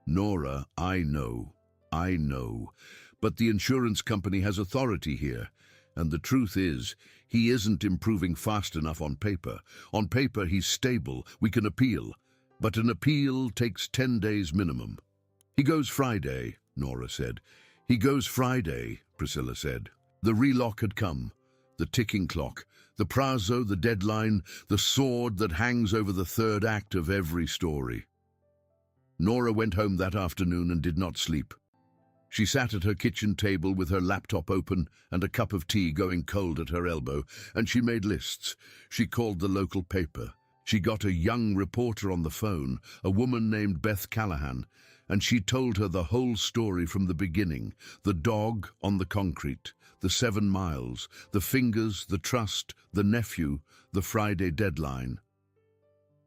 Speaker 1: "Nora, I know. But the insurance company has authority here. And the truth is, he isn't improving fast enough on paper. On paper, he's stable. We can appeal. But an appeal takes 10 days minimum." "He goes Friday," Nora said. "He goes Friday," Priscilla said. The relock had come. The ticking clock. The prazo, the deadline, the sword that hangs over the 3rd act of every story. Nora went home that afternoon and did not sleep. She sat at her kitchen table with her laptop open and a cup of tea going cold at her elbow, and she made lists. She called the local paper. She got a young reporter on the phone, a woman named Beth Callahan, and she told her the whole story from the beginning. The dog on the concrete, the 7 miles, the fingers, the trust, the nephew, the Friday deadline.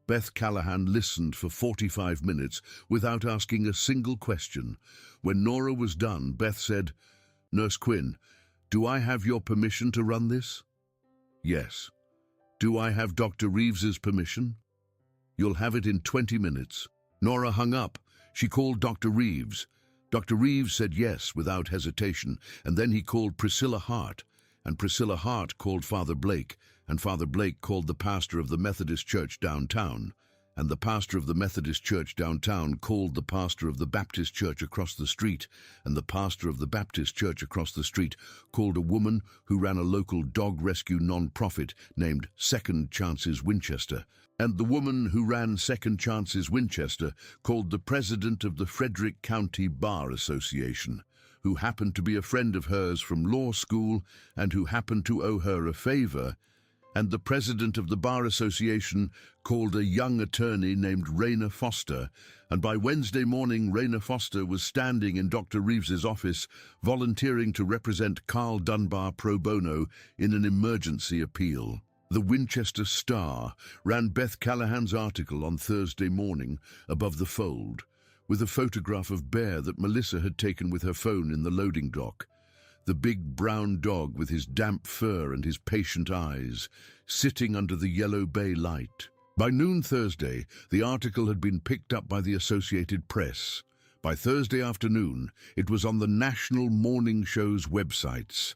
Speaker 1: Beth Callahan listened for 45 minutes without asking a single question. When Nora was done, Beth said, "Nurse Quinn, do I have your permission to run this?" "Yes." "Do I have Dr. Reeves's permission?" "You'll have it in 20 minutes." Nora hung up. She called Dr. Reeves. Dr. Reeves said yes without hesitation, and then he called Priscilla Hart, and Priscilla Hart called Father Blake, and Father Blake called the pastor of the Methodist Church downtown, and the pastor of the Methodist Church downtown called the pastor of the Baptist Church across the street, and the pastor of the Baptist Church across the street called a woman who ran a local dog rescue non-profit named Second Chances Winchester, And the woman who ran Second Chances Winchester called the president of the Frederick County Bar Association, who happened to be a friend of hers from law school and who happened to owe her a favor, and the president of the Bar Association called a young attorney named Raina Foster, and by Wednesday morning Raina Foster was standing in Dr. Reeves's office volunteering to represent Carl Dunbar pro bono in an emergency appeal. The Winchester Star ran Beth Callahan's article on Thursday morning above the fold, with a photograph of Bear that Melissa had taken with her phone in the loading dock. The big brown dog with his damp fur and his patient eyes, sitting under the yellow bay light. By noon Thursday, the article had been picked up by the Associated Press. By Thursday afternoon, it was on the national morning show's websites.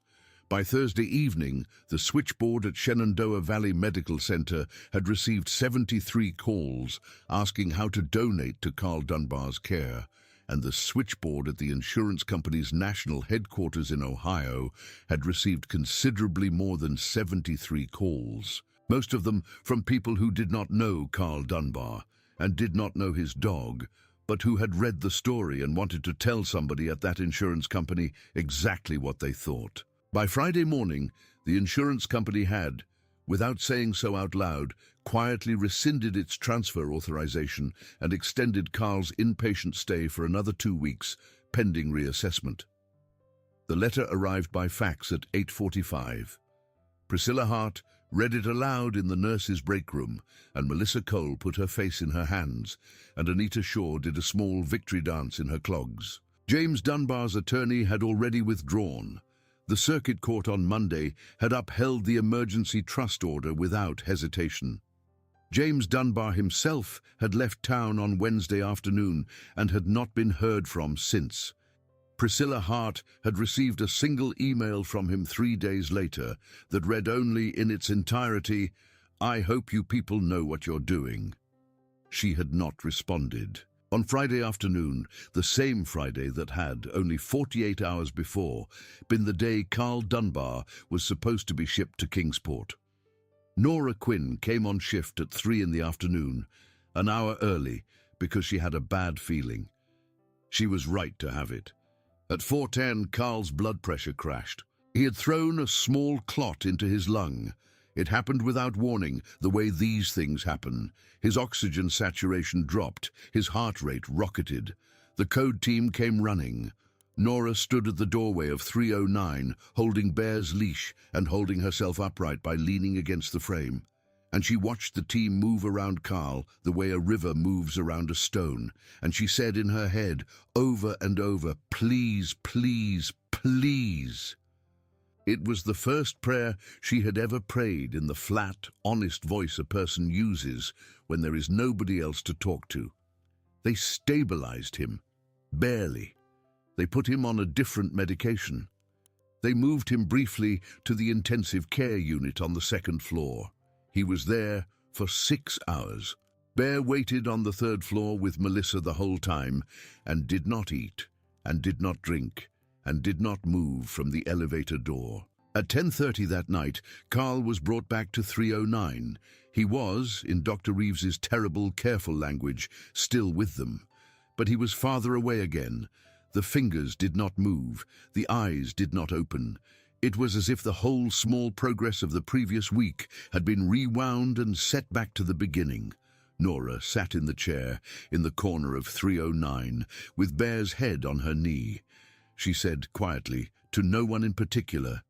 Speaker 1: By Thursday evening, the switchboard at Shenandoah Valley Medical Center had received 73 calls asking how to donate to Carl Dunbar's care, and the switchboard at the insurance company's national headquarters in Ohio had received considerably more than 73 calls, most of them from people who did not know Carl Dunbar and did not know his dog, but who had read the story and wanted to tell somebody at that insurance company exactly what they thought. By Friday morning, the insurance company had, without saying so out loud, quietly rescinded its transfer authorization and extended Carl's inpatient stay for another 2 weeks, pending reassessment. The letter arrived by fax at 8:45. Priscilla Hart read it aloud in the nurse's break room, and Melissa Cole put her face in her hands, and Anita Shaw did a small victory dance in her clogs. James Dunbar's attorney had already withdrawn. The circuit court on Monday had upheld the emergency trust order without hesitation. James Dunbar himself had left town on Wednesday afternoon and had not been heard from since. Priscilla Hart had received a single email from him 3 days later that read only in its entirety, "I hope you people know what you're doing." She had not responded. On Friday afternoon, the same Friday that had, only 48 hours before, been the day Carl Dunbar was supposed to be shipped to Kingsport. Nora Quinn came on shift at 3 in the afternoon, an hour early, because she had a bad feeling. She was right to have it. At 4:10, Carl's blood pressure crashed. He had thrown a small clot into his lung. It happened without warning, the way these things happen. His oxygen saturation dropped, his heart rate rocketed. The code team came running. Nora stood at the doorway of 309, holding Bear's leash and holding herself upright by leaning against the frame. And she watched the team move around Carl the way a river moves around a stone. And she said in her head, over and over, "Please, please, please." It was the first prayer she had ever prayed in the flat, honest voice a person uses when there is nobody else to talk to. They stabilized him. Barely. They put him on a different medication. They moved him briefly to the intensive care unit on the second floor. He was there for 6 hours. Bear waited on the third floor with Melissa the whole time and did not eat and did not drink and did not move from the elevator door. At 10:30 that night, Carl was brought back to 309. He was, in Dr. Reeves's terrible, careful language, still with them. But he was farther away again. The fingers did not move. The eyes did not open. It was as if the whole small progress of the previous week had been rewound and set back to the beginning. Nora sat in the chair in the corner of 309, with Bear's head on her knee. She said quietly, to no one in particular,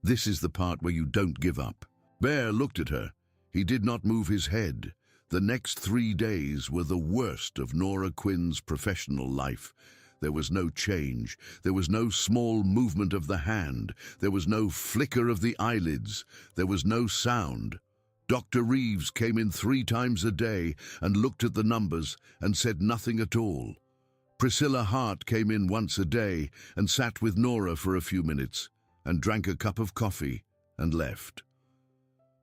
Speaker 1: "This is the part where you don't give up." Bear looked at her. He did not move his head. The next 3 days were the worst of Nora Quinn's professional life. There was no change. There was no small movement of the hand. There was no flicker of the eyelids. There was no sound. Dr. Reeves came in 3 times a day and looked at the numbers and said nothing at all. Priscilla Hart came in once a day and sat with Nora for a few minutes and drank a cup of coffee and left.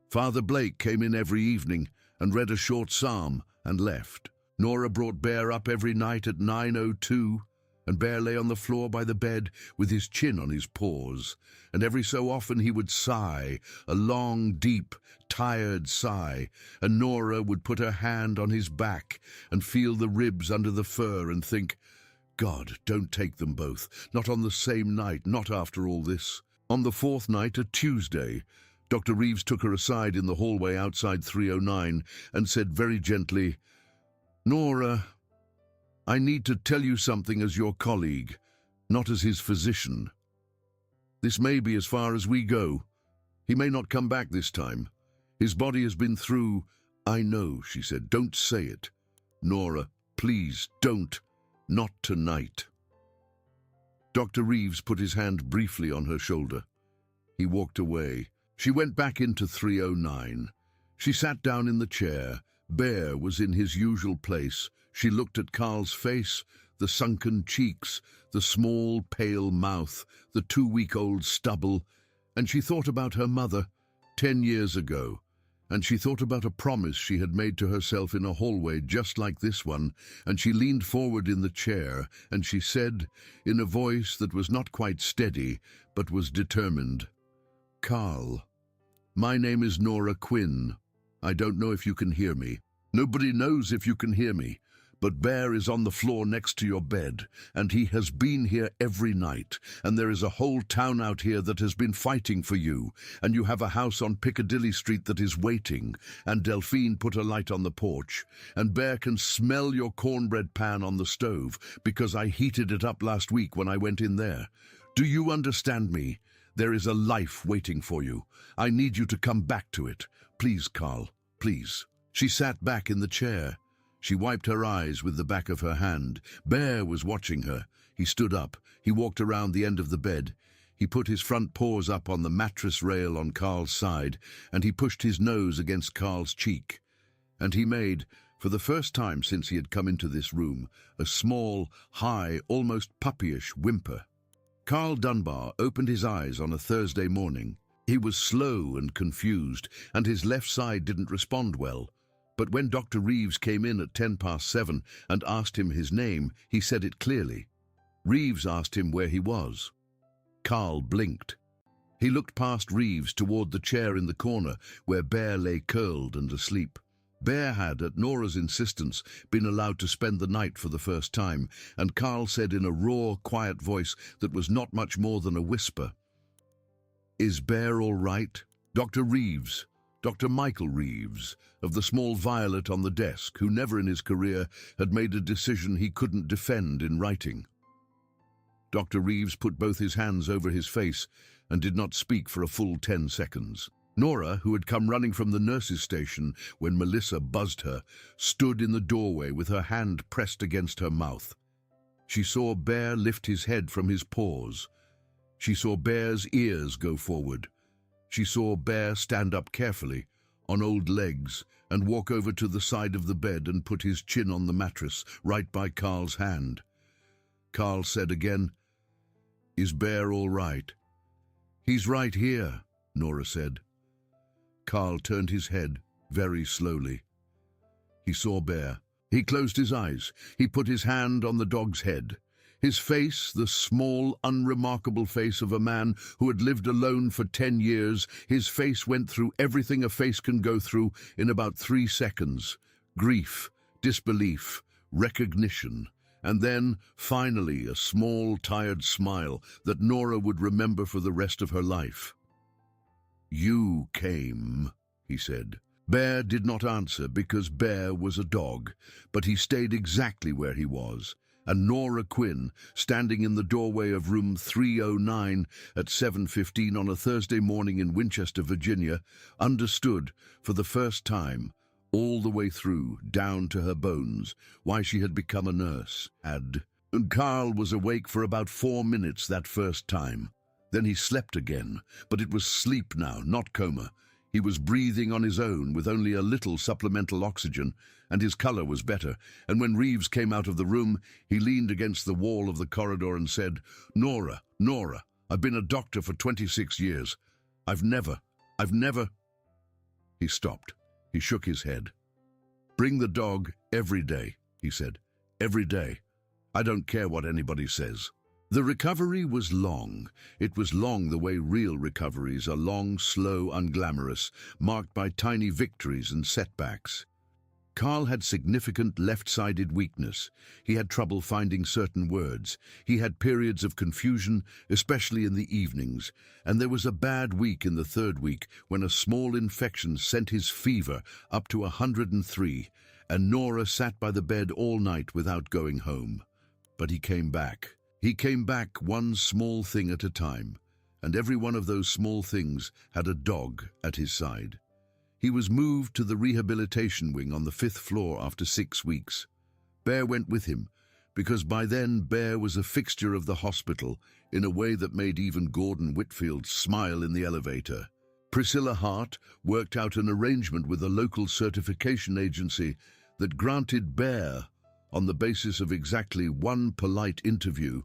Speaker 1: Father Blake came in every evening and read a short psalm and left. Nora brought Bear up every night at 9:02 and Bear lay on the floor by the bed with his chin on his paws, and every so often he would sigh, a long, deep, tired sigh, and Nora would put her hand on his back and feel the ribs under the fur and think, God, don't take them both, not on the same night, not after all this. On the fourth night, a Tuesday, Dr. Reeves took her aside in the hallway outside 309 and said very gently, Nora, I need to tell you something as your colleague, not as his physician. This may be as far as we go. He may not come back this time. His body has been through... I know, she said. Don't say it. Nora, please, don't. Not tonight. Dr. Reeves put his hand briefly on her shoulder. He walked away. She went back into 309. She sat down in the chair. Bear was in his usual place. She looked at Carl's face, the sunken cheeks, the small, pale mouth, the 2-week-old stubble, and she thought about her mother 10 years ago, and she thought about a promise she had made to herself in a hallway just like this one, and she leaned forward in the chair, and she said, in a voice that was not quite steady, but was determined, Carl, my name is Nora Quinn. I don't know if you can hear me. Nobody knows if you can hear me. But Bear is on the floor next to your bed, and he has been here every night, and there is a whole town out here that has been fighting for you, and you have a house on Piccadilly Street that is waiting, and Delphine put a light on the porch, and Bear can smell your cornbread pan on the stove, because I heated it up last week when I went in there. Do you understand me? There is a life waiting for you. I need you to come back to it. Please, Carl, please. She sat back in the chair. She wiped her eyes with the back of her hand. Bear was watching her. He stood up. He walked around the end of the bed. He put his front paws up on the mattress rail on Carl's side, and he pushed his nose against Carl's cheek. And he made, for the first time since he had come into this room, a small, high, almost puppyish whimper. Carl Dunbar opened his eyes on a Thursday morning. He was slow and confused, and his left side didn't respond well. But when Dr. Reeves came in at 7:10 and asked him his name, he said it clearly. Reeves asked him where he was. Carl blinked. He looked past Reeves toward the chair in the corner where Bear lay curled and asleep. Bear had, at Nora's insistence, been allowed to spend the night for the first time, and Carl said in a raw, quiet voice that was not much more than a whisper, Is Bear all right? Dr. Reeves, Dr. Michael Reeves, of the small violet on the desk, who never in his career had made a decision he couldn't defend in writing. Dr. Reeves put both his hands over his face and did not speak for a full 10 seconds. Nora, who had come running from the nurse's station when Melissa buzzed her, stood in the doorway with her hand pressed against her mouth. She saw Bear lift his head from his paws. She saw Bear's ears go forward. She saw Bear stand up carefully, on old legs, and walk over to the side of the bed and put his chin on the mattress, right by Carl's hand. Carl said again, Is Bear all right? He's right here, Nora said. Carl turned his head very slowly. He saw Bear. He closed his eyes. He put his hand on the dog's head. His face, the small, unremarkable face of a man who had lived alone for 10 years, his face went through everything a face can go through in about 3 seconds. Grief, disbelief, recognition, and then, finally, a small, tired smile that Nora would remember for the rest of her life. You came, he said. Bear did not answer because Bear was a dog, but he stayed exactly where he was. And Nora Quinn, standing in the doorway of room 309 at 7:15 on a Thursday morning in Winchester, Virginia, understood for the first time, all the way through, down to her bones, why she had become a nurse. And Carl was awake for about 4 minutes that first time. Then he slept again, but it was sleep now, not coma. He was breathing on his own with only a little supplemental oxygen, and his color was better, and when Reeves came out of the room, he leaned against the wall of the corridor and said, Nora, I've been a doctor for 26 years. I've never... He stopped. He shook his head. Bring the dog every day, he said. Every day. I don't care what anybody says. The recovery was long. It was long the way real recoveries are long, slow, unglamorous, marked by tiny victories and setbacks. Carl had significant left-sided weakness. He had trouble finding certain words. He had periods of confusion, especially in the evenings. And there was a bad week in the third week when a small infection sent his fever up to 103, and Nora sat by the bed all night without going home. But he came back. He came back one small thing at a time, and every one of those small things had a dog at his side. He was moved to the rehabilitation wing on the 5th floor after 6 weeks. Bear went with him, because by then Bear was a fixture of the hospital in a way that made even Gordon Whitfield smile in the elevator. Priscilla Hart worked out an arrangement with a local certification agency that granted Bear, on the basis of exactly one polite interview,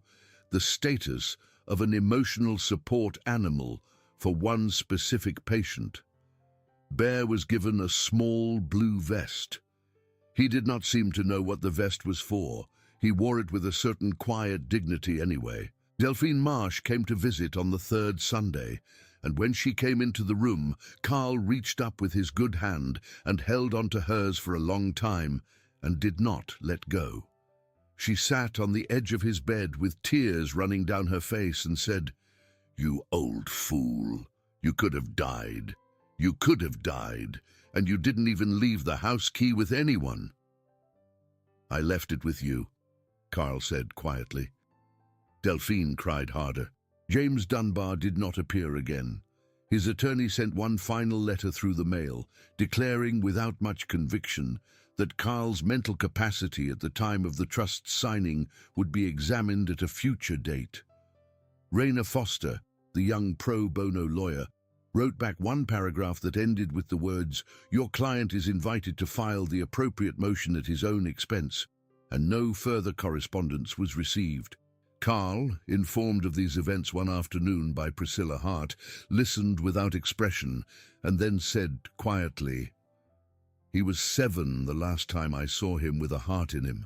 Speaker 1: the status of an emotional support animal for one specific patient. Bear was given a small blue vest. He did not seem to know what the vest was for. He wore it with a certain quiet dignity anyway. Delphine Marsh came to visit on the 3rd Sunday, and when she came into the room, Carl reached up with his good hand and held onto hers for a long time, and did not let go. She sat on the edge of his bed with tears running down her face and said, "You old fool, you could have died. You could have died, and you didn't even leave the house key with anyone." "I left it with you," Carl said quietly. Delphine cried harder. James Dunbar did not appear again. His attorney sent one final letter through the mail, declaring without much conviction that Carl's mental capacity at the time of the trust's signing would be examined at a future date. Raina Foster, the young pro bono lawyer, wrote back one paragraph that ended with the words, "Your client is invited to file the appropriate motion at his own expense," and no further correspondence was received. Carl, informed of these events one afternoon by Priscilla Hart, listened without expression and then said quietly, "He was 7 the last time I saw him with a heart in him.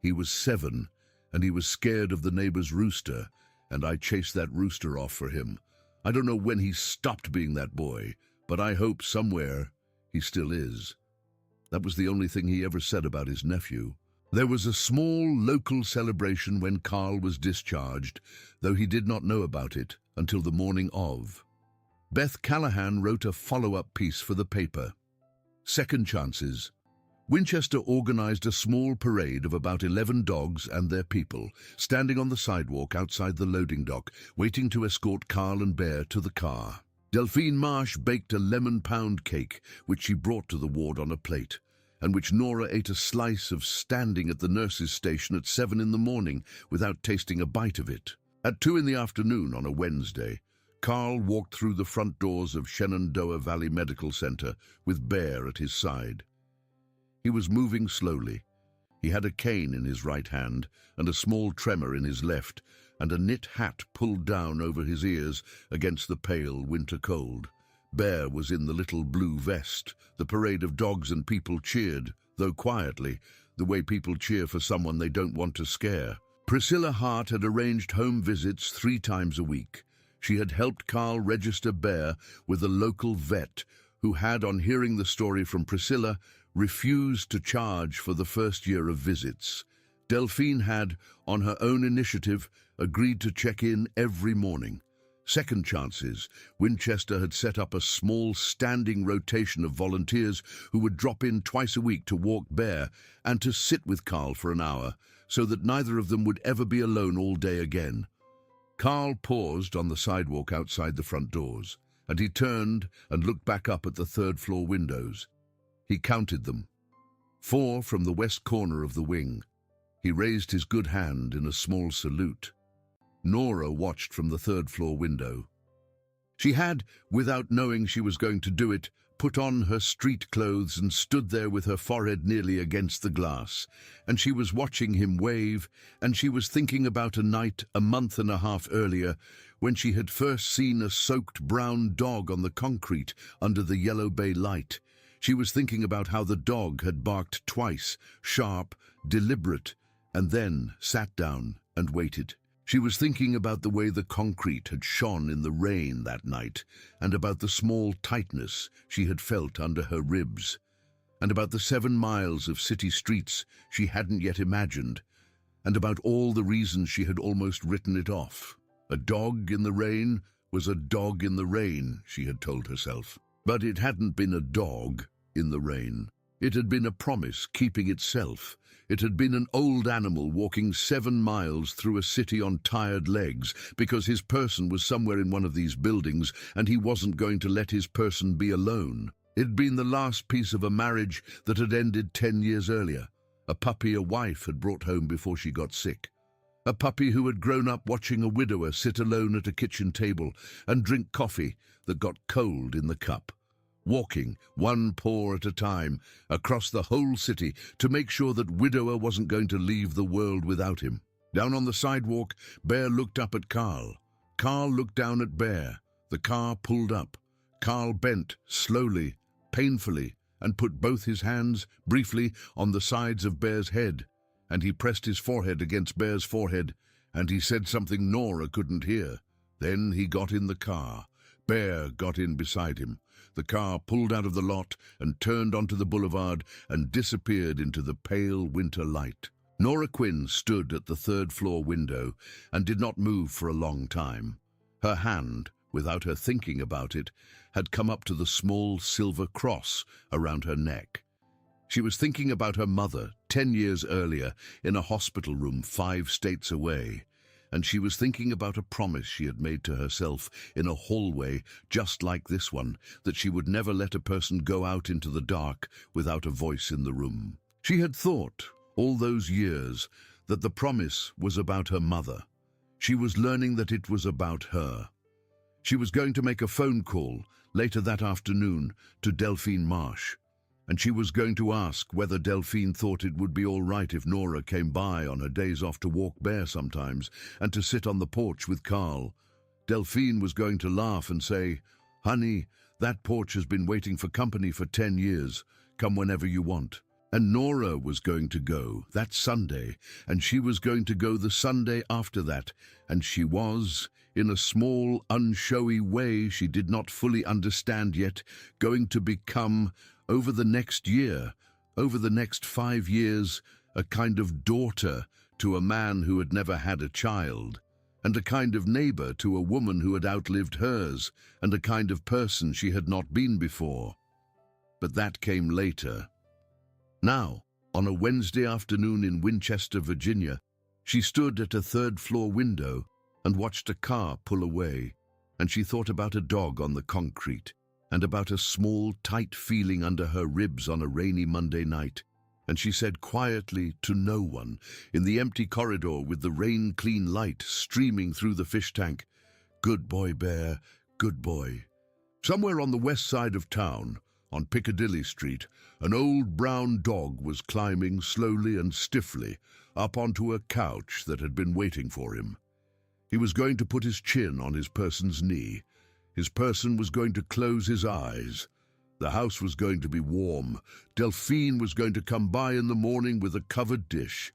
Speaker 1: He was 7, and he was scared of the neighbor's rooster, and I chased that rooster off for him. I don't know when he stopped being that boy, but I hope somewhere he still is." That was the only thing he ever said about his nephew. There was a small local celebration when Carl was discharged, though he did not know about it until the morning of. Beth Callahan wrote a follow-up piece for the paper. Second chances. Winchester organized a small parade of about 11 dogs and their people, standing on the sidewalk outside the loading dock, waiting to escort Carl and Bear to the car. Delphine Marsh baked a lemon pound cake, which she brought to the ward on a plate, and which Nora ate a slice of standing at the nurse's station at 7 in the morning without tasting a bite of it. At 2 in the afternoon on a Wednesday, Carl walked through the front doors of Shenandoah Valley Medical Center with Bear at his side. He was moving slowly. He had a cane in his right hand and a small tremor in his left, and a knit hat pulled down over his ears against the pale winter cold. Bear was in the little blue vest. The parade of dogs and people cheered, though quietly, the way people cheer for someone they don't want to scare. Priscilla Hart had arranged home visits 3 times a week. She had helped Carl register Bear with a local vet who had, on hearing the story from Priscilla, refused to charge for the first year of visits. Delphine had, on her own initiative, agreed to check in every morning. Second chances. Winchester had set up a small standing rotation of volunteers who would drop in twice a week to walk Bear and to sit with Carl for an hour, so that neither of them would ever be alone all day again. Carl paused on the sidewalk outside the front doors, and he turned and looked back up at the 3rd-floor windows. He counted them. 4 from the west corner of the wing. He raised his good hand in a small salute. Nora watched from the 3rd-floor window. She had, without knowing she was going to do it, put on her street clothes and stood there with her forehead nearly against the glass, and she was watching him wave, and she was thinking about a night a month and a half earlier when she had first seen a soaked brown dog on the concrete under the yellow bay light. She was thinking about how the dog had barked twice, sharp, deliberate, and then sat down and waited. She was thinking about the way the concrete had shone in the rain that night, and about the small tightness she had felt under her ribs, and about the 7 miles of city streets she hadn't yet imagined, and about all the reasons she had almost written it off. A dog in the rain was a dog in the rain, she had told herself. But it hadn't been a dog in the rain. It had been a promise keeping itself. It had been an old animal walking 7 miles through a city on tired legs because his person was somewhere in one of these buildings and he wasn't going to let his person be alone. It had been the last piece of a marriage that had ended 10 years earlier. A puppy a wife had brought home before she got sick. A puppy who had grown up watching a widower sit alone at a kitchen table and drink coffee that got cold in the cup, walking, one paw at a time, across the whole city to make sure that widower wasn't going to leave the world without him. Down on the sidewalk, Bear looked up at Carl. Carl looked down at Bear. The car pulled up. Carl bent, slowly, painfully, and put both his hands, briefly, on the sides of Bear's head, and he pressed his forehead against Bear's forehead, and he said something Nora couldn't hear. Then he got in the car. Bear got in beside him. The car pulled out of the lot and turned onto the boulevard and disappeared into the pale winter light. Nora Quinn stood at the 3rd floor window and did not move for a long time. Her hand, without her thinking about it, had come up to the small silver cross around her neck. She was thinking about her mother 10 years earlier in a hospital room 5 states away, and she was thinking about a promise she had made to herself in a hallway just like this one, that she would never let a person go out into the dark without a voice in the room. She had thought, all those years, that the promise was about her mother. She was learning that it was about her. She was going to make a phone call later that afternoon to Delphine Marsh, and she was going to ask whether Delphine thought it would be all right if Nora came by on her days off to walk Bear sometimes and to sit on the porch with Carl. Delphine was going to laugh and say, "Honey, that porch has been waiting for company for 10 years. Come whenever you want." And Nora was going to go that Sunday, and she was going to go the Sunday after that, and she was, in a small, unshowy way she did not fully understand yet, going to become, over the next year, over the next 5 years, a kind of daughter to a man who had never had a child, and a kind of neighbor to a woman who had outlived hers, and a kind of person she had not been before. But that came later. Now, on a Wednesday afternoon in Winchester, Virginia, she stood at a 3rd floor window and watched a car pull away, and she thought about a dog on the concrete, and about a small, tight feeling under her ribs on a rainy Monday night, and she said quietly to no one, in the empty corridor with the rain-clean light streaming through the fish tank, "Good boy, Bear, good boy." Somewhere on the west side of town, on Piccadilly Street, an old brown dog was climbing slowly and stiffly up onto a couch that had been waiting for him. He was going to put his chin on his person's knee. His person was going to close his eyes. The house was going to be warm. Delphine was going to come by in the morning with a covered dish.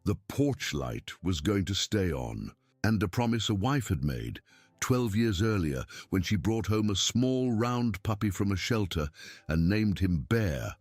Speaker 1: The porch light was going to stay on, and a promise a wife had made 12 years earlier when she brought home a small round puppy from a shelter and named him Bear,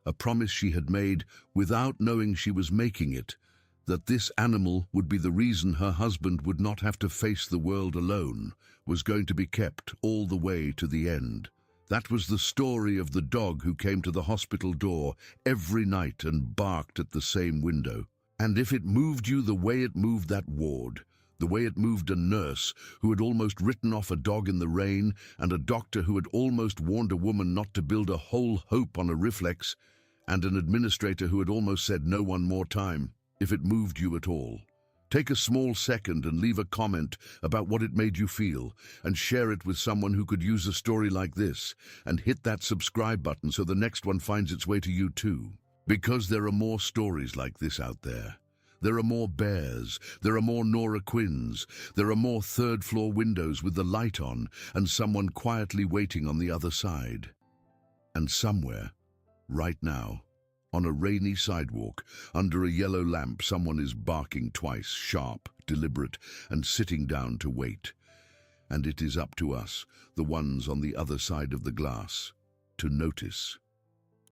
Speaker 1: a promise she had made without knowing she was making it, that this animal would be the reason her husband would not have to face the world alone, was going to be kept all the way to the end. That was the story of the dog who came to the hospital door every night and barked at the same window. And if it moved you the way it moved that ward, the way it moved a nurse who had almost written off a dog in the rain, and a doctor who had almost warned a woman not to build a whole hope on a reflex, and an administrator who had almost said no one more time, if it moved you at all, take a small second and leave a comment about what it made you feel, and share it with someone who could use a story like this, and hit that subscribe button so the next one finds its way to you too. Because there are more stories like this out there. There are more Bears, there are more Nora Quinns, there are more 3rd floor windows with the light on and someone quietly waiting on the other side. And somewhere, right now, On a rainy sidewalk, under a yellow lamp, someone is barking twice, sharp, deliberate, and sitting down to wait. And it is up to us, the ones on the other side of the glass, to notice.